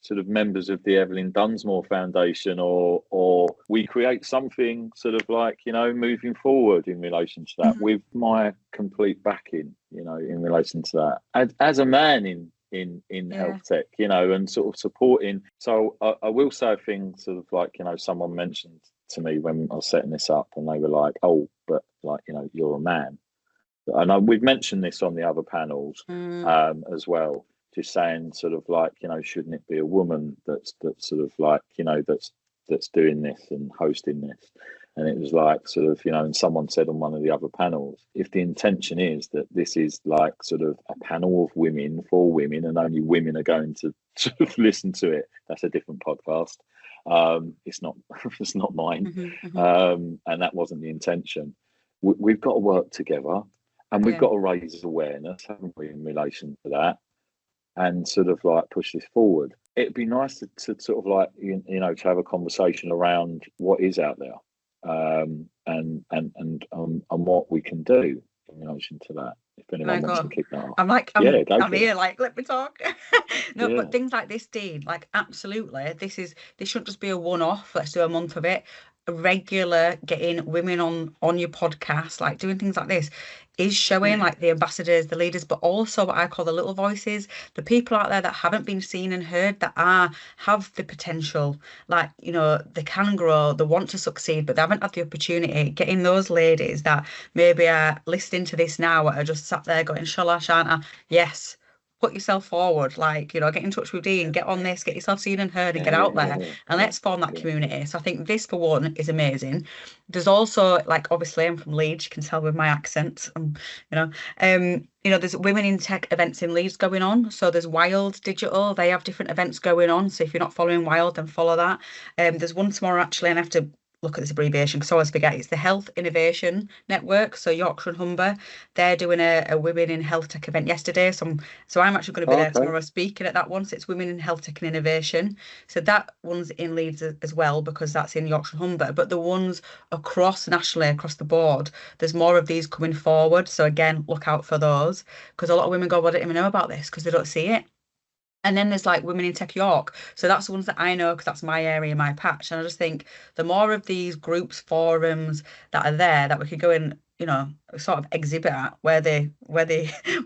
Speaker 1: sort of members of the Evelyn Dunsmore Foundation, or we create something sort of like, moving forward in relation to that, with my complete backing, in relation to that. As a man in HealthTech, and sort of supporting. So I will say a thing sort of like, someone mentioned to me when I was setting this up, and they were like, oh, but like, you're a man. And we've mentioned this on the other panels as well, just saying sort of like, shouldn't it be a woman that's sort of like, that's doing this and hosting this? And it was like sort of, and someone said on one of the other panels, if the intention is that this is like sort of a panel of women for women, and only women are going to sort of listen to it, that's a different podcast. It's not mine. And that wasn't the intention. We've got to work together, and we've got to raise awareness, haven't we, in relation to that, and sort of like push this forward. It'd be nice to sort of like, to have a conversation around what is out there, and what we can do in relation to that. If anyone wants to kick that off.
Speaker 3: I'm here, like, let me talk. But things like this, Dean, like, absolutely, this shouldn't just be a one-off. Let's do a month of it. A regular getting women on your podcast, like doing things like this, is showing like the ambassadors, the leaders, but also what I call the little voices, the people out there that haven't been seen and heard, that have the potential, like, they can grow, they want to succeed, but they haven't had the opportunity. Getting those ladies that maybe are listening to this now, are just sat there going, shall I, shan't I? Yes. Put yourself forward, like, get in touch with Dean, get on this, get yourself seen and heard, and get out there, and let's form that community. So I think this, for one, is amazing. There's also, like, obviously I'm from Leeds, you can tell with my accent, there's women in tech events in Leeds going on. So there's Wild Digital, they have different events going on. So if you're not following Wild, then follow that. There's one tomorrow, actually, and I have to look at this abbreviation because I always forget. It's the Health Innovation Network. So Yorkshire and Humber, they're doing a Women in Health Tech event yesterday. So I'm actually going to be there tomorrow speaking at that one. So it's Women in Health Tech and Innovation. So that one's in Leeds as well, because that's in Yorkshire and Humber. But the ones nationally, across the board, there's more of these coming forward. So again, look out for those, because a lot of women go, well, I didn't even know about this, because they don't see it. And then there's like Women in Tech York. So that's the ones that I know, because that's my area, my patch. And I just think the more of these groups, forums that are there, that we could go in, sort of exhibit at, where the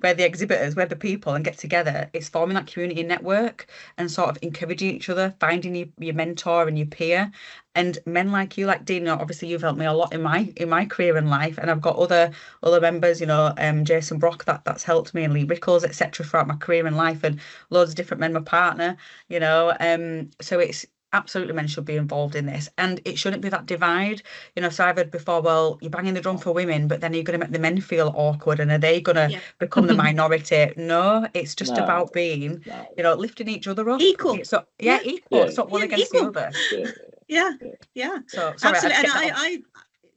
Speaker 3: exhibitors, where the people, and get together, it's forming that community network and sort of encouraging each other, finding your mentor and your peer. And men like you, like Dean, obviously you've helped me a lot in my career and life, and I've got other members, Jason Brock that's helped me, and Lee Rickles, etc., throughout my career and life, and loads of different men, my partner, so it's absolutely, men should be involved in this, and it shouldn't be that divide. So I've heard before, well, you're banging the drum for women, but then you're going to make the men feel awkward, and are they going to become the minority? No, it's just about being, lifting each other up.
Speaker 2: Equal.
Speaker 3: So equal. It's not one against the other.
Speaker 2: Yeah.
Speaker 3: So sorry,
Speaker 2: absolutely.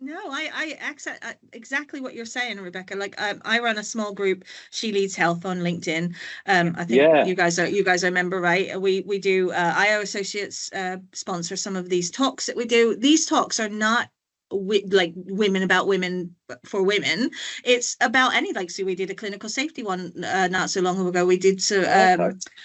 Speaker 2: I accept exactly what you're saying, Rebecca. Like, I run a small group, She Leads Health, on LinkedIn. I think you guys are a member, right? We do IO Associates sponsor some of these talks that we do. These talks are not like women about women for women. It's about so we did a clinical safety one not so long ago. We did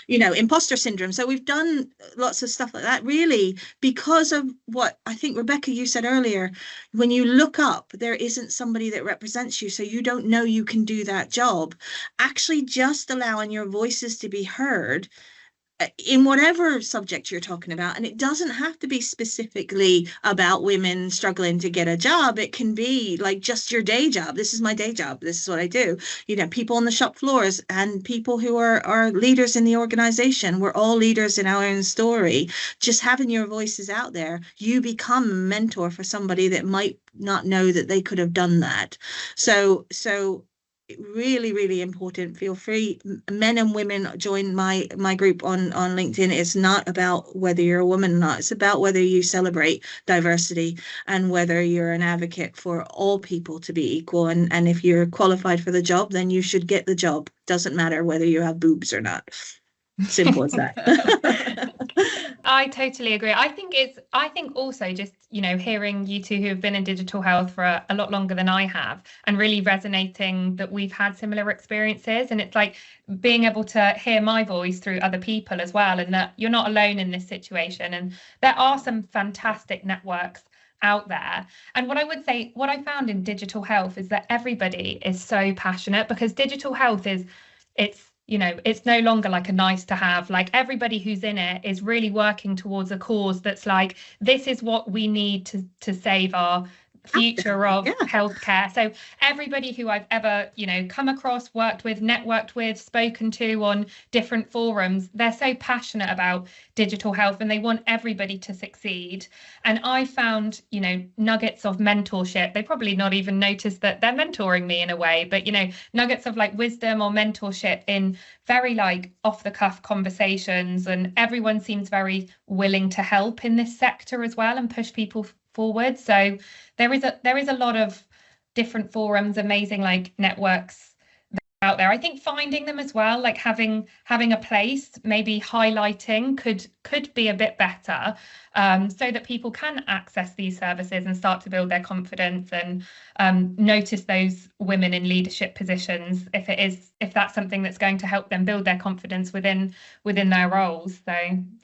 Speaker 2: imposter syndrome. So we've done lots of stuff like that, really, because of what I think, Rebecca, you said earlier. When you look up, there isn't somebody that represents you, so you don't know you can do that job. Actually, just allowing your voices to be heard in whatever subject you're talking about. And it doesn't have to be specifically about women struggling to get a job. It can be like just your day job. This is my day job. This is what I do. You know, people on the shop floors and people who are leaders in the organization. We're all leaders in our own story. Just having your voices out there, you become a mentor for somebody that might not know that they could have done that. So really, really important. Feel free, men and women, join my group on LinkedIn. It's not about whether you're a woman or not. It's about whether you celebrate diversity and whether you're an advocate for all people to be equal. And if you're qualified for the job, then you should get the job. Doesn't matter whether you have boobs or not. Simple as that.
Speaker 4: I totally agree. I think also just, you know, hearing you two who have been in digital health for a lot longer than I have, and really resonating that we've had similar experiences, and it's like being able to hear my voice through other people as well, and that you're not alone in this situation. And there are some fantastic networks out there. And what I would say, what I found in digital health is that everybody is so passionate, because digital health it's you know, it's no longer like a nice to have. Like, everybody who's in it is really working towards a cause that's like, this is what we need to save our future of healthcare. So everybody who I've ever, you know, come across, worked with, networked with, spoken to on different forums, they're so passionate about digital health and they want everybody to succeed. And I found, you know, nuggets of mentorship. They probably not even noticed that they're mentoring me in a way, but, you know, nuggets of like wisdom or mentorship in very like off the cuff conversations, and everyone seems very willing to help in this sector as well and push people forward. So there is a lot of different forums, amazing like networks out there. I think finding them as well, like having a place, maybe highlighting could be a bit better, so that people can access these services and start to build their confidence and notice those women in leadership positions if that's something that's going to help them build their confidence within their roles. So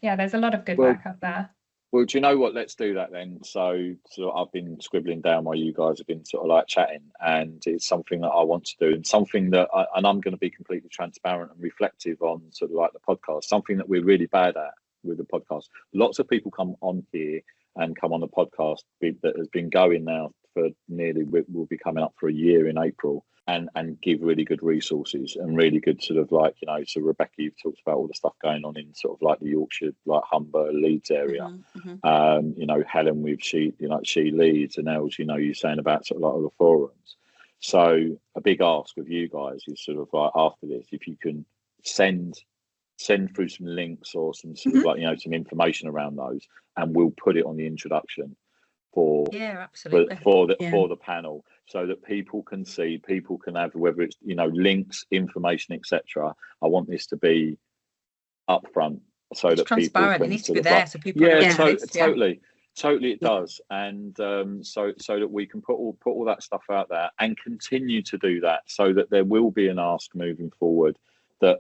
Speaker 4: yeah, there's a lot of good work out there.
Speaker 1: Well, do you know what? Let's do that then. So I've been scribbling down while you guys have been sort of like chatting, and it's something that I want to do, and something that I'm going to be completely transparent and reflective on sort of like the podcast, something that we're really bad at with the podcast. Lots of people come on here and come on the podcast that has been going now for nearly, we'll be coming up for a year in April, and give really good resources and really good sort of like, you know, so Rebecca, you've talked about all the stuff going on in sort of like the Yorkshire, like Humber, Leeds area. You know, Helen with she leads, and Els, you know, you're saying about sort of like all the forums. So a big ask of you guys is sort of like, after this, if you can send through some links or some sort of like, you know, some information around those, and we'll put it on the introduction for the panel, so that people can see, people can have, whether it's, you know, links, information, etc. I want this to be upfront, so it's that transparent.
Speaker 3: It needs to be there, so people
Speaker 1: totally it does. And so that we can put all that stuff out there and continue to do that, so that there will be an ask moving forward, that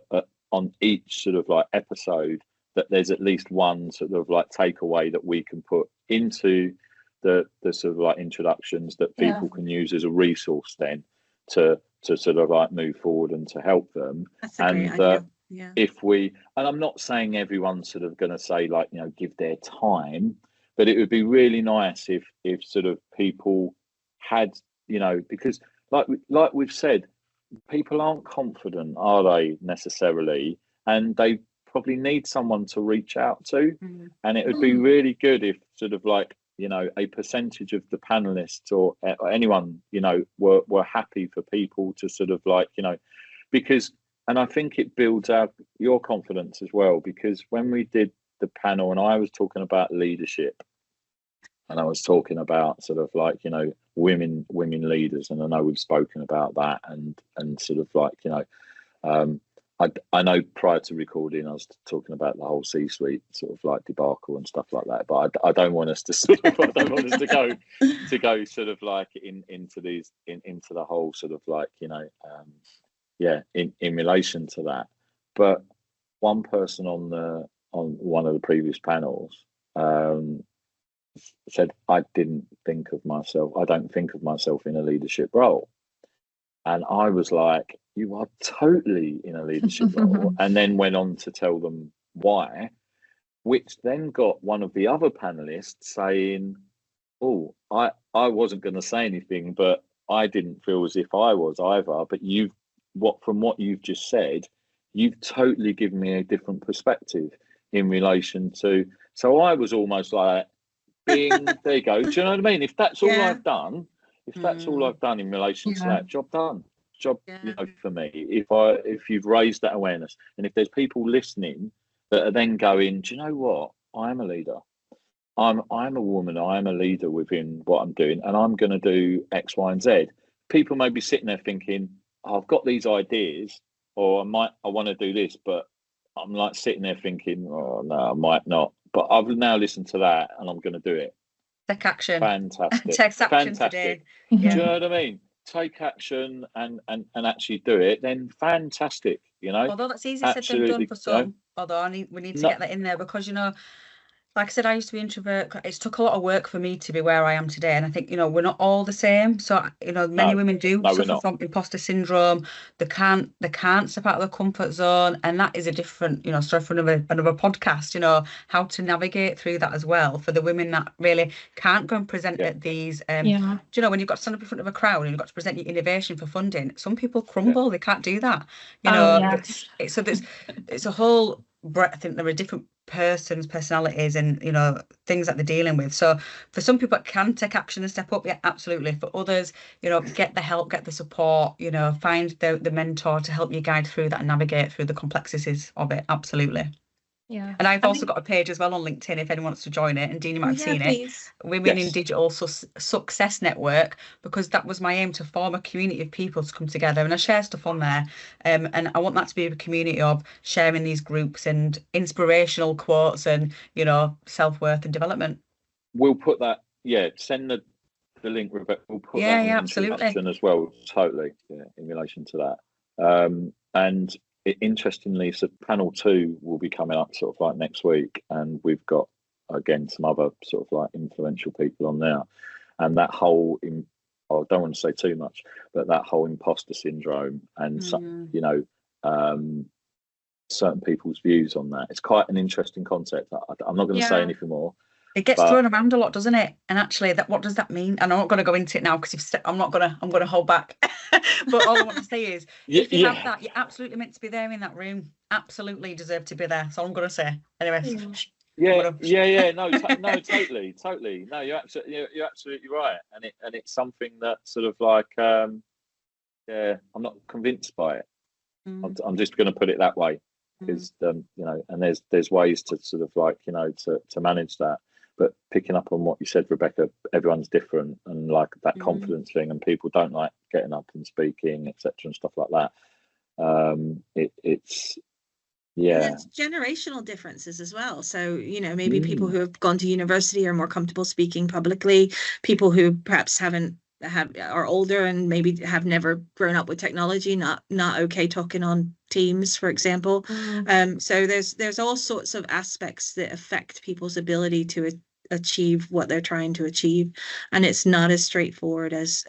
Speaker 1: on each sort of like episode, that there's at least one sort of like takeaway that we can put into the sort of like introductions that people can use as a resource then to sort of like move forward and to help them.
Speaker 2: That's a great idea.
Speaker 1: If we, and I'm not saying everyone's sort of going to say like, you know, give their time, but it would be really nice if sort of people had, you know, because like we've said, people aren't confident, are they, necessarily, and they probably need someone to reach out to. And it would be really good if sort of like, you know, a percentage of the panelists or anyone, you know, were happy for people to sort of like, you know, because, and I think it builds out your confidence as well, because when we did the panel and I was talking about leadership, and I was talking about sort of like, you know, women leaders, and I know we've spoken about that, and sort of like, you know, I know prior to recording I was talking about the whole C-suite sort of like debacle and stuff like that, but I don't want us to sort of, I don't want us to go sort of like into the whole sort of like, you know, in relation to that. But one person on one of the previous panels said, I don't think of myself in a leadership role. And I was like, you are totally in a leadership role. And then went on to tell them why, which then got one of the other panelists saying, oh, I wasn't going to say anything, but I didn't feel as if I was either. But from what you've just said, you've totally given me a different perspective in relation to. So I was almost like, bing, there you go. Do you know what I mean? If that's all I've done, in relation to that, job done. For me, if you've raised that awareness, and if there's people listening that are then going, do you know what? I'm a leader. I'm a woman. I'm a leader within what I'm doing, and I'm going to do X, Y, and Z. People may be sitting there thinking, I've got these ideas, or I want to do this, but I'm like sitting there thinking, oh no, I might not. But I've now listened to that, and I'm going to do it.
Speaker 3: Take action.
Speaker 1: Fantastic.
Speaker 3: Take action today.
Speaker 1: Yeah. Do you know what I mean? Take action and actually do it. Then fantastic.
Speaker 3: Although that's easier said than done for some. Although we need to get that in there, because like I said, I used to be introvert. It's took a lot of work for me to be where I am today. And I think, we're not all the same. So, many women do suffer from imposter syndrome. They can't step out of their comfort zone. And that is a different, story for another podcast, how to navigate through that as well for the women that really can't go and present at these. Do you know, when you've got to stand up in front of a crowd and you've got to present your innovation for funding, some people crumble. They can't do that. So it's a whole breadth. I think there are different personalities and things that they're dealing with. So for some people it can take action and step up, absolutely. For others, get the help, get the support, find the mentor to help you guide through that and navigate through the complexities of it. Absolutely. And I've also got a page as well on LinkedIn if anyone wants to join it, and Dean, you might have seen it, Women in Digital Success Network, because that was my aim, to form a community of people to come together, and I share stuff on there, and I want that to be a community of sharing these groups and inspirational quotes and self-worth and development. We'll put that,
Speaker 1: send the link, Rebecca. We'll put that in the introduction as well, totally, in relation to that. And interestingly, so panel 2 will be coming up sort of like next week, and we've got again some other sort of like influential people on there, and that whole I don't want to say too much, but that whole imposter syndrome and certain people's views on that, it's quite an interesting concept. I'm not going to say anything more.
Speaker 3: It gets thrown around a lot, doesn't it? And actually, what does that mean? And I'm not going to go into it now because I'm going to hold back. But all I want to say is, if you have that, you're absolutely meant to be there in that room. Absolutely deserve to be there. That's all I'm going to say. Anyway.
Speaker 1: No, totally. No, you're absolutely right. And it's something that sort of like, I'm not convinced by it. I'm just going to put it that way, because and there's ways to sort of like to manage that. But picking up on what you said, Rebecca, everyone's different, and like that confidence thing, and people don't like getting up and speaking, etc., and stuff like that. It's
Speaker 2: generational differences as well. So maybe people who have gone to university are more comfortable speaking publicly. People who perhaps are older and maybe have never grown up with technology, not okay talking on Teams, for example. So there's all sorts of aspects that affect people's ability to achieve what they're trying to achieve, and it's not as straightforward as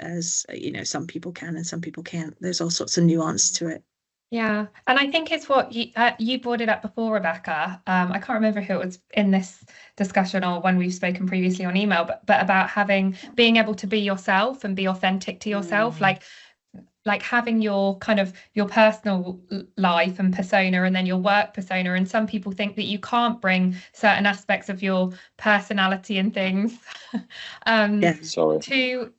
Speaker 2: some people can and some people can't. There's all sorts of nuance to it.
Speaker 4: Yeah, and I think it's what you brought it up before, Rebecca. I can't remember who it was in this discussion or when we've spoken previously on email, but about being able to be yourself and be authentic to yourself, like having your kind of your personal life and persona and then your work persona. And some people think that you can't bring certain aspects of your personality and things to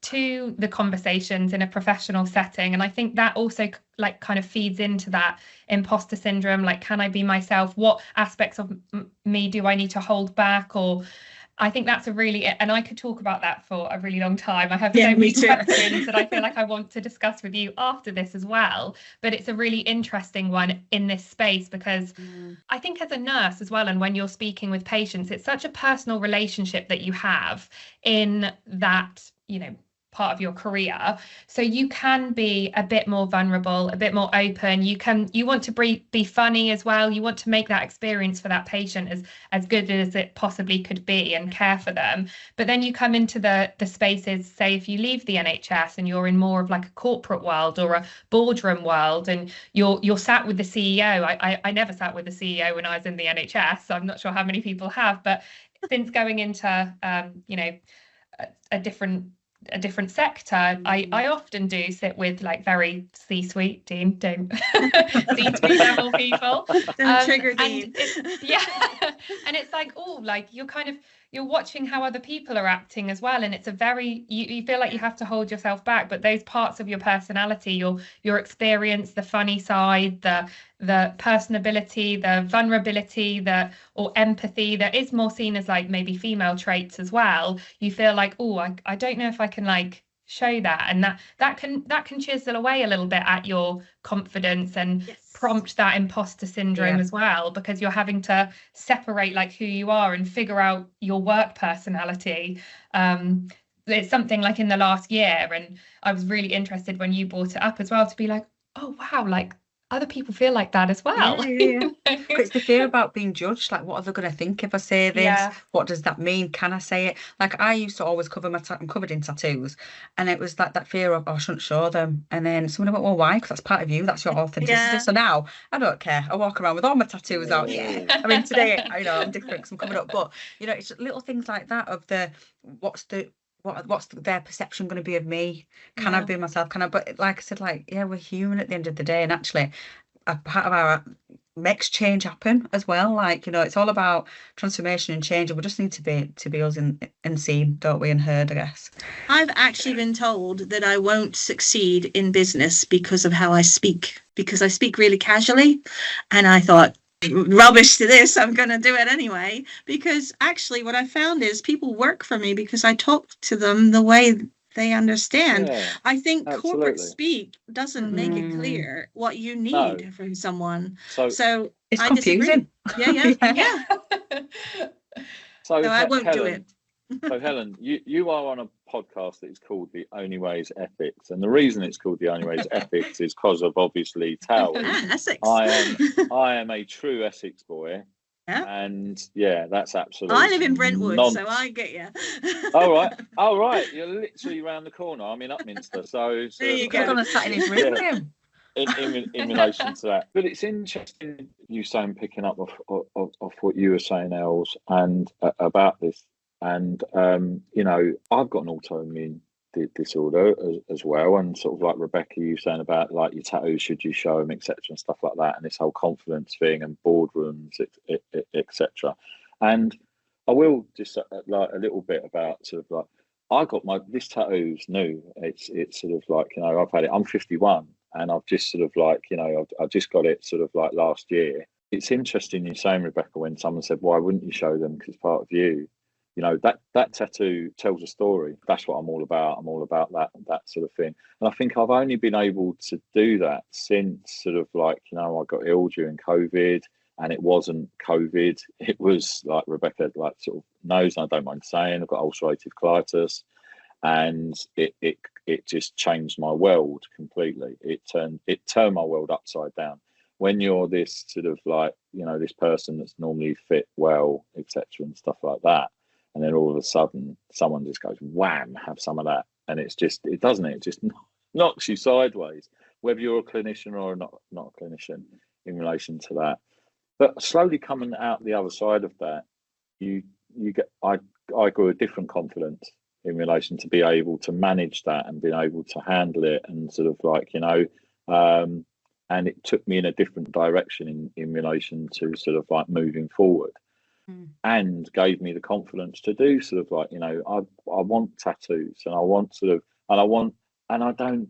Speaker 4: the conversations in a professional setting. And I think that also like kind of feeds into that imposter syndrome. Like, can I be myself? What aspects of me do I need to hold back? Or I think that's and I could talk about that for a really long time. I have so many questions that I feel like I want to discuss with you after this as well. But it's a really interesting one in this space, because I think as a nurse as well, and when you're speaking with patients, it's such a personal relationship that you have in that, part of your career, so you can be a bit more vulnerable, a bit more open. You want to be funny as well. You want to make that experience for that patient as good as it possibly could be and care for them. But then you come into the spaces, say if you leave the NHS and you're in more of like a corporate world or a boardroom world, and you're sat with the CEO. I never sat with the CEO when I was in the NHS, so I'm not sure how many people have, but since going into a different sector, I often do sit with like very C-suite, Dean, don't C-suite level people.
Speaker 2: Don't trigger Dean.
Speaker 4: And it's like, oh, like you're watching how other people are acting as well, and it's a very you feel like you have to hold yourself back, but those parts of your personality, your experience, the funny side, the personability, the vulnerability, or empathy, that is more seen as like maybe female traits as well. You feel like, oh, I don't know if I can like show that, and that can chisel away a little bit at your confidence and prompt that imposter syndrome as well, because you're having to separate like who you are and figure out your work personality. It's something like in the last year, and I was really interested when you brought it up as well, to be like, oh wow, like other people feel like that as well.
Speaker 3: But it's the fear about being judged. Like, what are they going to think if I say this?
Speaker 4: Yeah.
Speaker 3: What does that mean? Can I say it? Like, I used to always cover I'm covered in tattoos, and it was like that fear of, oh, I shouldn't show them. And then someone went, well, why? Because that's part of you. That's your authenticity.
Speaker 2: Yeah.
Speaker 3: So now I don't care. I walk around with all my tattoos out. Yeah. I mean, today, I'm different because I'm coming up. But, it's just little things like that of what's their perception going to be of me? Can I be myself? But like I said, we're human at the end of the day, and actually a part of our makes change happen as well. It's all about transformation and change, and we just need to be us and seen, don't we, and heard, I guess.
Speaker 2: I've actually been told that I won't succeed in business because of how I speak, because I speak really casually, and I thought, rubbish to this, I'm going to do it anyway, because actually what I found is people work for me because I talk to them the way they understand. I think corporate speak doesn't make it clear what you need from someone, so
Speaker 3: it's
Speaker 2: I
Speaker 3: confusing.
Speaker 2: Yeah. So I won't
Speaker 1: Helen,
Speaker 2: do it.
Speaker 1: So Helen, you are on a podcast that is called The Only Way is Ethics, and the reason it's called The Only Way is Ethics is because of obviously towels.
Speaker 2: Essex.
Speaker 1: I am a true Essex boy.
Speaker 2: Yeah.
Speaker 1: And that's absolutely.
Speaker 2: I live in Brentwood, so I get you.
Speaker 1: All right. You're literally around the corner. I'm in Upminster, so
Speaker 2: there you go.
Speaker 3: On a sat in his room with him.
Speaker 1: In relation to that, but it's interesting you saying, picking up off what you were saying, Els, and about this, and I've got an autoimmune disorder as well, and sort of like Rebecca, you saying about like your tattoos, should you show them, etc., and stuff like that, and this whole confidence thing and boardrooms, etc. And I will just like a little bit about sort of like, I got this tattoo's new. It's sort of like, I've had it. I'm 51, and I've just sort of like, I've just got it sort of like last year. It's interesting you saying, Rebecca, when someone said, why wouldn't you show them? Because part of you. That tattoo tells a story. That's what I'm all about. I'm all about that sort of thing. And I think I've only been able to do that since sort of like, I got ill during COVID, and it wasn't COVID. It was like Rebecca like sort of knows, and I don't mind saying, I've got ulcerative colitis, and it just changed my world completely. It turned my world upside down. When you're this sort of like, this person that's normally fit well, etc., and stuff like that, and then all of a sudden someone just goes, wham, have some of that. And it just knocks you sideways, whether you're a clinician or not a clinician in relation to that. But slowly coming out the other side of that, I grew a different confidence in relation to be able to manage that and being able to handle it, and sort of like, and it took me in a different direction in relation to sort of like moving forward. And gave me the confidence to do sort of like, I want tattoos, and I want sort of, and I don't,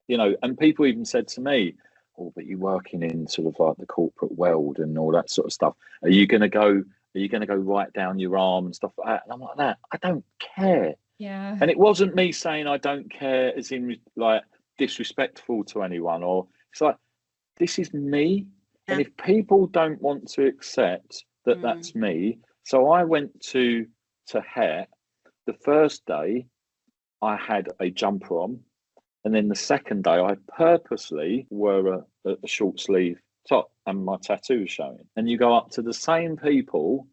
Speaker 1: and people even said to me, oh, but you're working in sort of like the corporate world and all that sort of stuff. Are you going to go right down your arm and stuff like that? And I'm like, that, I don't care.
Speaker 4: Yeah.
Speaker 1: And it wasn't me saying I don't care as in like disrespectful to anyone, or it's like, this is me. Yeah. And if people don't want to accept that that's me. So I went to Het the first day, I had a jumper on, and then the second day I purposely wore a short sleeve top and my tattoo was showing. And you go up to the same people,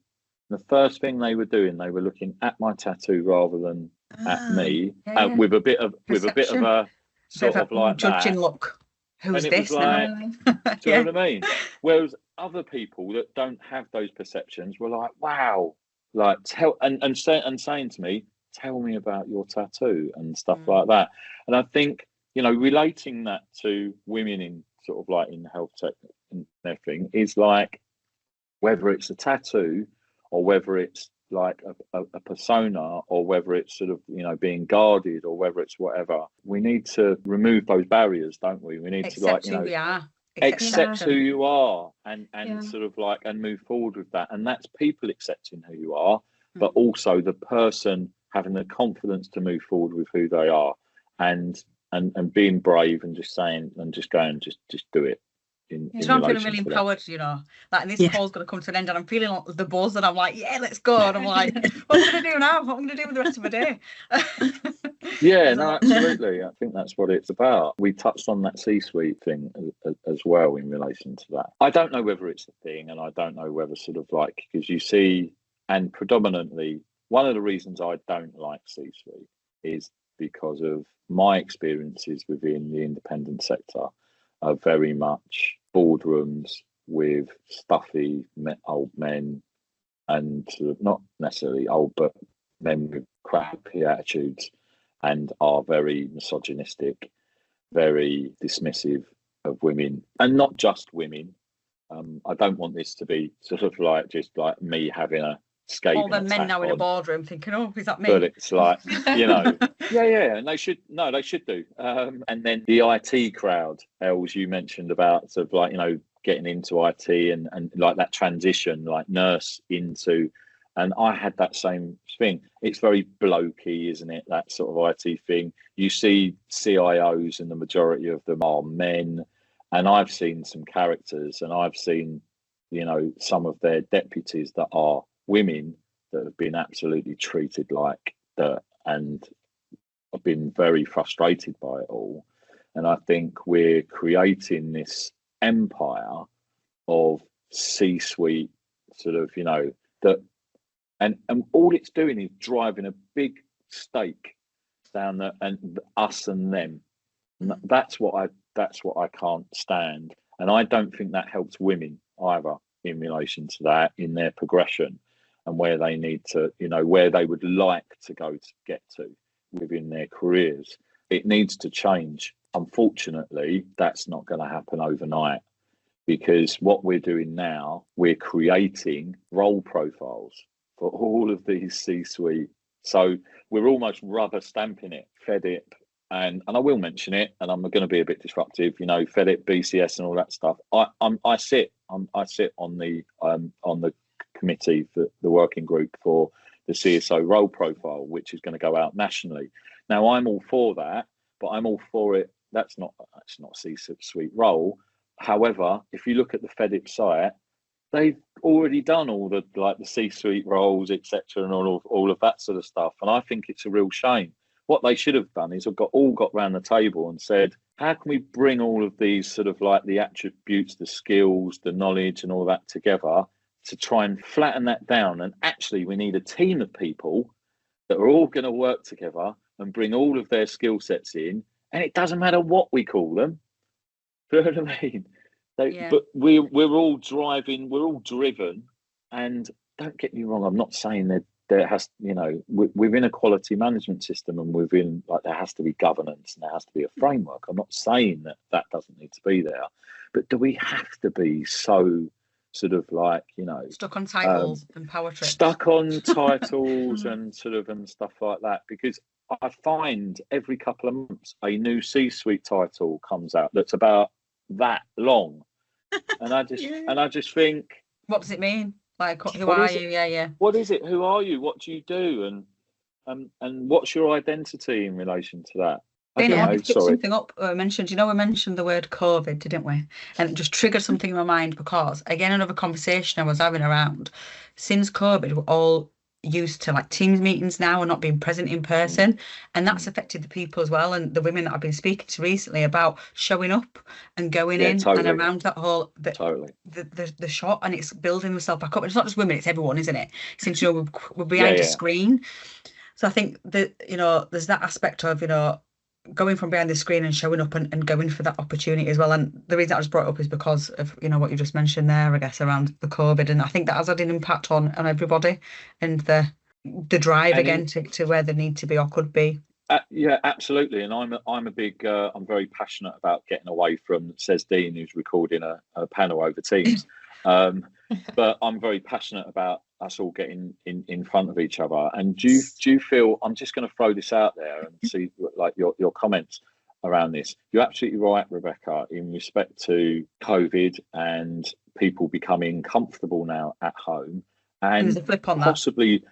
Speaker 1: the first thing they were doing, they were looking at my tattoo rather than at me, with a bit of a sort of like
Speaker 3: judging
Speaker 1: that
Speaker 3: look. Who's
Speaker 1: and it
Speaker 3: this
Speaker 1: was
Speaker 3: now?
Speaker 1: like, do you know what I mean? Whereas other people that don't have those perceptions were like, wow, like saying to me, tell me about your tattoo and stuff like that. And I think, you know, relating that to women in sort of like in health tech and everything is like, whether it's a tattoo or whether it's like a persona or whether it's sort of, you know, being guarded or whether it's whatever, we need to remove those barriers, don't we? We need to, like, you know, accept who you are and sort of like, and move forward with that. And that's people accepting who you are, but also the person having the confidence to move forward with who they are and being brave and just saying and just going, just do it.
Speaker 3: I'm feeling really empowered, you know, like this call's going to come to an end and I'm feeling like the buzz and I'm like, yeah, let's go. And I'm like, what am I going to do now? What am I going to do with the rest of my day?
Speaker 1: Yeah, no, absolutely. I think that's what it's about. We touched on that C-suite thing as well in relation to that. I don't know whether it's a thing and I don't know whether sort of like, because you see, and predominantly, one of the reasons I don't like C-suite is because of my experiences within the independent sector are very much boardrooms with stuffy old men and sort of not necessarily old, but men with crappy attitudes and are very misogynistic, very dismissive of women, and not just women. I don't want this to be sort of like just like me having a scathing
Speaker 3: all the men now in a boardroom thinking, oh, is that me?
Speaker 1: But it's like, you know, yeah, and they should do. And then the IT crowd, Els, you mentioned about sort of like, you know, getting into IT and like that transition, like nurse into, and I had that same thing. It's very blokey, isn't it? That sort of IT thing. You see CIOs and the majority of them are men. And I've seen some characters and I've seen, you know, some of their deputies that are women that have been absolutely treated like dirt, and I've been very frustrated by it all. And I think we're creating this empire of C-suite sort of, you know, that and all it's doing is driving a big stake down and us and them. And that's what I can't stand. And I don't think that helps women either in relation to that, in their progression and where they need to, you know, where they would like to go to get to within their careers. It needs to change. Unfortunately, that's not going to happen overnight, because what we're doing now, we're creating role profiles for all of these C-suite. So we're almost rubber stamping it, FedIp, and I will mention it, and I'm going to be a bit disruptive, you know, FedIp, BCS, and all that stuff. I sit on the committee for the working group for the CSO role profile, which is going to go out nationally. Now, I'm all for that, but I'm all for it. That's not a C-suite role. However, if you look at the FedIp site, they've already done all the C-suite roles, etc., and all of that sort of stuff. And I think it's a real shame. What they should have done is got round the table and said, how can we bring all of these sort of like the attributes, the skills, the knowledge and all that together to try and flatten that down? And actually, we need a team of people that are all going to work together and bring all of their skill sets in. And it doesn't matter what we call them. Do you know what I mean? But we're all driven. And don't get me wrong, I'm not saying that there has, you know, within a quality management system and within, like, there has to be governance and there has to be a framework. I'm not saying that doesn't need to be there, but do we have to be so sort of like, you know,
Speaker 3: stuck on titles and power trips,
Speaker 1: stuck on titles and sort of and stuff like that? Because I find every couple of months a new C-suite title comes out that's about that long, and I just think,
Speaker 3: what does it mean? Like, who are you? Yeah.
Speaker 1: What is it? Who are you? What do you do? And what's your identity in relation to that?
Speaker 3: I picked something up. We mentioned the word COVID, didn't we? And it just triggered something in my mind, because again, another conversation I was having around, since COVID, we're all used to like Teams meetings now and not being present in person, and that's affected the people as well, and the women that I've been speaking to recently about showing up and going in
Speaker 1: totally.
Speaker 3: and around that whole
Speaker 1: Totally.
Speaker 3: the shot, and it's building themselves back up. It's not just women, it's everyone, isn't it? Since we're behind a screen. So I think that, you know, there's that aspect of, you know, going from behind the screen and showing up and going for that opportunity as well. And the reason I just brought it up is because of, you know, what you just mentioned there, I guess, around the COVID. And I think that has had an impact on everybody, and the drive again to where they need to be or could be.
Speaker 1: Yeah, absolutely. And I'm a big I'm very passionate about getting away from, says Dean, who's recording a panel over Teams. But I'm very passionate about us all getting in front of each other. And do you feel, I'm just going to throw this out there and see like your comments around this. You're absolutely right, Rebecca, in respect to COVID and people becoming comfortable now at home, and
Speaker 3: there's a flip on
Speaker 1: possibly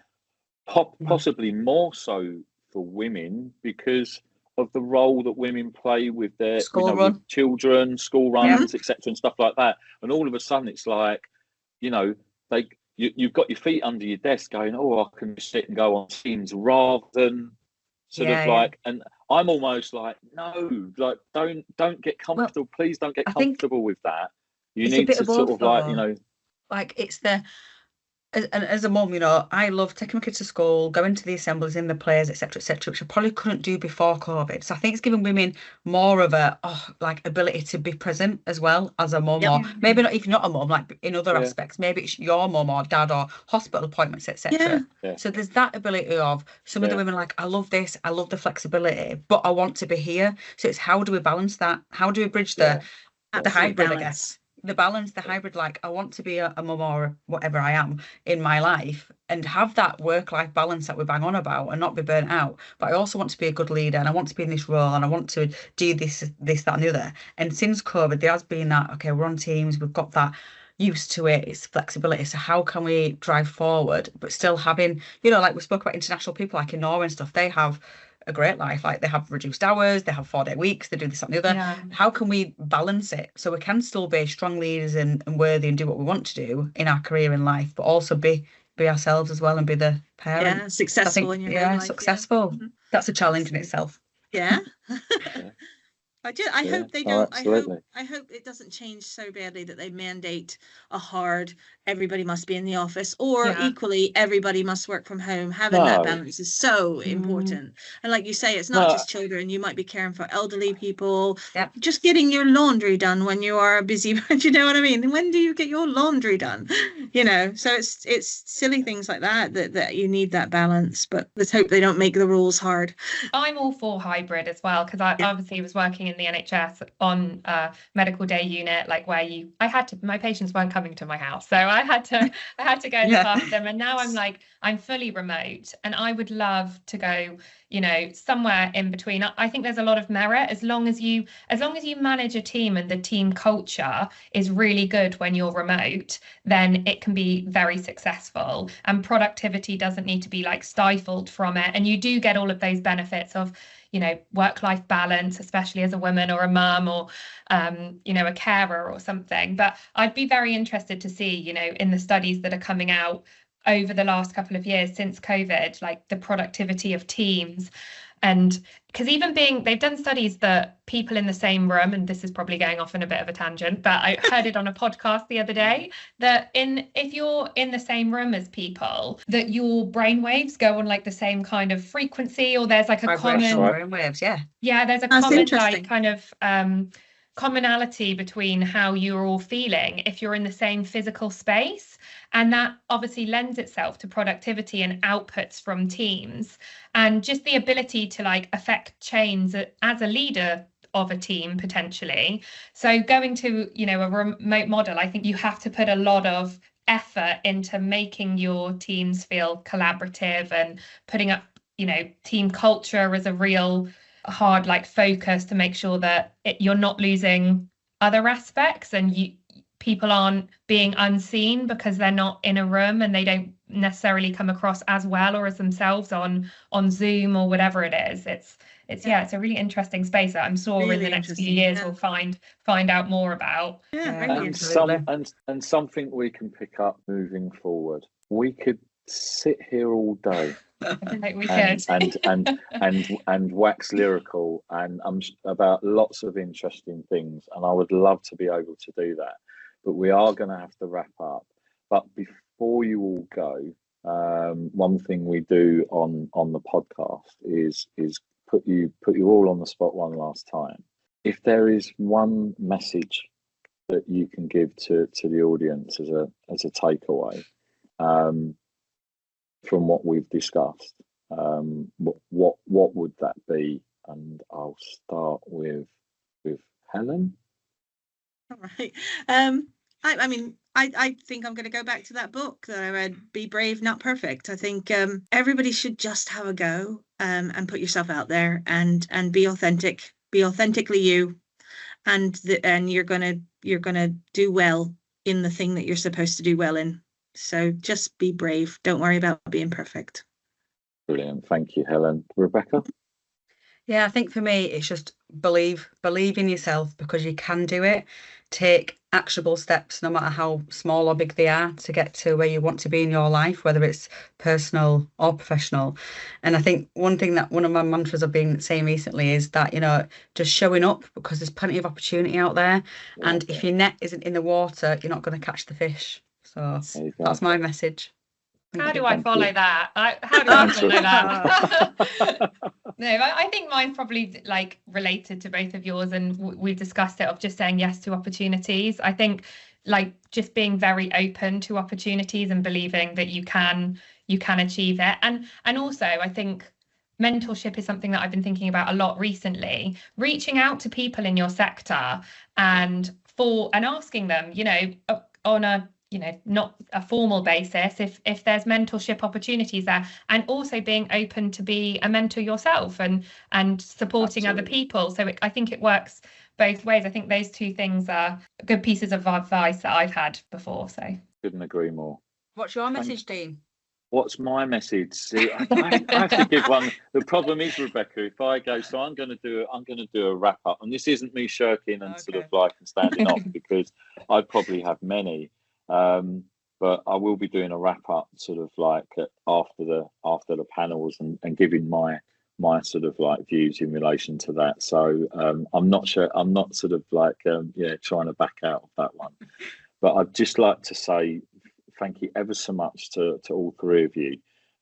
Speaker 1: more so for women because of the role that women play with their with children, school runs, etc., and stuff like that. And all of a sudden, it's like, you know, you've got your feet under your desk, going, "Oh, I can just sit and go on Teams," rather than sort of like. And I'm almost like, no, like don't get comfortable. Well, please don't get comfortable with that. You need to sort of like, you know,
Speaker 3: like it's the. And as a mum, you know, I love taking my kids to school, going to the assemblies in the plays, etc., which I probably couldn't do before COVID. So I think it's giving women more of a ability to be present as well as a mum, or maybe not even not a mum, like in other aspects. Maybe it's your mum or dad or hospital appointments, etc. So there's that ability of some of the women like, I love this, I love the flexibility, but I want to be here. So it's how do we balance that? How do we bridge the hybrid balance. I guess. The balance, the hybrid, like I want to be a mum or whatever I am in my life and have that work-life balance that we bang on about and not be burnt out. But I also want to be a good leader and I want to be in this role and I want to do this, that and the other. And since COVID, there has been that, okay, we're on Teams, we've got that used to it, it's flexibility. So how can we drive forward, but still having, you know, like we spoke about international people like in Norway and stuff, they have a great life, like they have reduced hours, they have 4-day weeks, they do this, that and the other. How can we balance it so we can still be strong leaders and worthy and do what we want to do in our career in life, but also be ourselves as well and be the parent
Speaker 2: successful in your own life.
Speaker 3: Successful. That's a challenge in itself.
Speaker 2: I hope they don't. I hope it doesn't change so badly that they mandate a hard everybody must be in the office, or equally everybody must work from home. Having that balance is so important. And like you say, it's not just children. You might be caring for elderly people. Just getting your laundry done when you are busy. You know what I mean? When do you get your laundry done? You know, so it's silly things like that you need that balance. But let's hope they don't make the rules hard.
Speaker 4: I'm all for hybrid as well, because I obviously was working in the NHS on a medical day unit, like where my patients weren't coming to my house, so I had to go and look after them. And now I'm fully remote, and I would love to go, you know, somewhere in between. I think there's a lot of merit as long as you manage a team and the team culture is really good when you're remote, then it can be very successful, and productivity doesn't need to be like stifled from it. And you do get all of those benefits of, you know, work-life balance, especially as a woman or a mum or, you know, a carer or something. But I'd be very interested to see, you know, in the studies that are coming out over the last couple of years since COVID, like the productivity of teams. And because they've done studies that people in the same room, and this is probably going off in a bit of a tangent, but I heard it on a podcast the other day, that if you're in the same room as people, that your brain waves go on like the same kind of frequency, or there's like a common
Speaker 3: brain waves,
Speaker 4: there's a common like kind of commonality between how you're all feeling if you're in the same physical space. And that obviously lends itself to productivity and outputs from teams, and just the ability to like affect change as a leader of a team potentially. So going to, you know, a remote model, I think you have to put a lot of effort into making your teams feel collaborative and putting up, you know, team culture as a real hard like focus to make sure that you're not losing other aspects, and people aren't being unseen because they're not in a room and they don't necessarily come across as well or as themselves on Zoom or whatever it is. It's a really interesting space that I'm sure really in the next few years we'll find out more about.
Speaker 1: And something we can pick up moving forward. We could sit here all day
Speaker 4: Like we
Speaker 1: and
Speaker 4: could.
Speaker 1: and wax lyrical and about lots of interesting things, and I would love to be able to do that, but we are going to have to wrap up. But before you all go, one thing we do on the podcast is put you all on the spot one last time. If there is one message that you can give to the audience as a takeaway from what we've discussed, what would that be? And I'll start with Helen.
Speaker 2: All right. I mean, I think I'm going to go back to that book that I read, Be Brave, Not Perfect. I think everybody should just have a go and put yourself out there and be authentic, be authentically you, and you're gonna do well in the thing that you're supposed to do well in. So just be brave. Don't worry about being perfect.
Speaker 1: Brilliant. Thank you, Helen. Rebecca?
Speaker 3: Yeah, I think for me, it's just believe in yourself, because you can do it. Take actionable steps, no matter how small or big they are, to get to where you want to be in your life, whether it's personal or professional. And I think one of my mantras I've been saying recently is that, just showing up, because there's plenty of opportunity out there.
Speaker 1: Yeah,
Speaker 3: and if your net isn't in the water, you're not going to catch the fish. So that's my message.
Speaker 4: How do I follow that? How do I follow that? No, I think mine's probably like related to both of yours, and we've discussed it, of just saying yes to opportunities. I think like just being very open to opportunities and believing that you can achieve it. And also I think mentorship is something that I've been thinking about a lot recently, reaching out to people in your sector and asking them, on a not a formal basis, if there's mentorship opportunities there, and also being open to be a mentor yourself and supporting Absolutely. Other people. So I think it works both ways. I think those two things are good pieces of advice that I've had before. So couldn't
Speaker 1: agree more.
Speaker 3: What's your message, Dean?
Speaker 1: What's my message? See, I have to give one. The problem is, Rebecca, if I go, so I'm going to do a wrap up, and this isn't me shirking and sort of like and standing off, because I probably have many. But I will be doing a wrap up sort of like after the panels and giving my sort of like views in relation to that. So I'm not sure, I'm not sort of like trying to back out of that one, but I'd just like to say thank you ever so much to all three of you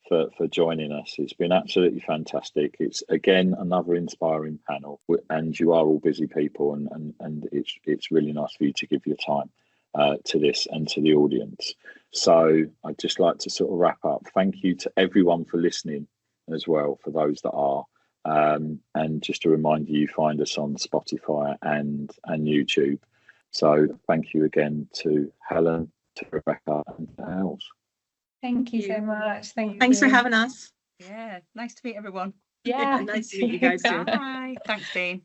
Speaker 1: for joining us. It's been absolutely fantastic. It's again another inspiring panel, and you are all busy people, and it's really nice for you to give your time to this and to the audience. So I'd just like to sort of wrap up. Thank you to everyone for listening as well, for those that are, and just a reminder, you find us on Spotify and YouTube. So thank you again to Helen, to Rebecca, and to Els.
Speaker 4: Thank you so much.
Speaker 2: Thanks for having us.
Speaker 3: Yeah, nice to meet everyone.
Speaker 4: Yeah,
Speaker 2: nice to meet you guys too.
Speaker 3: Bye. Thanks, Dean.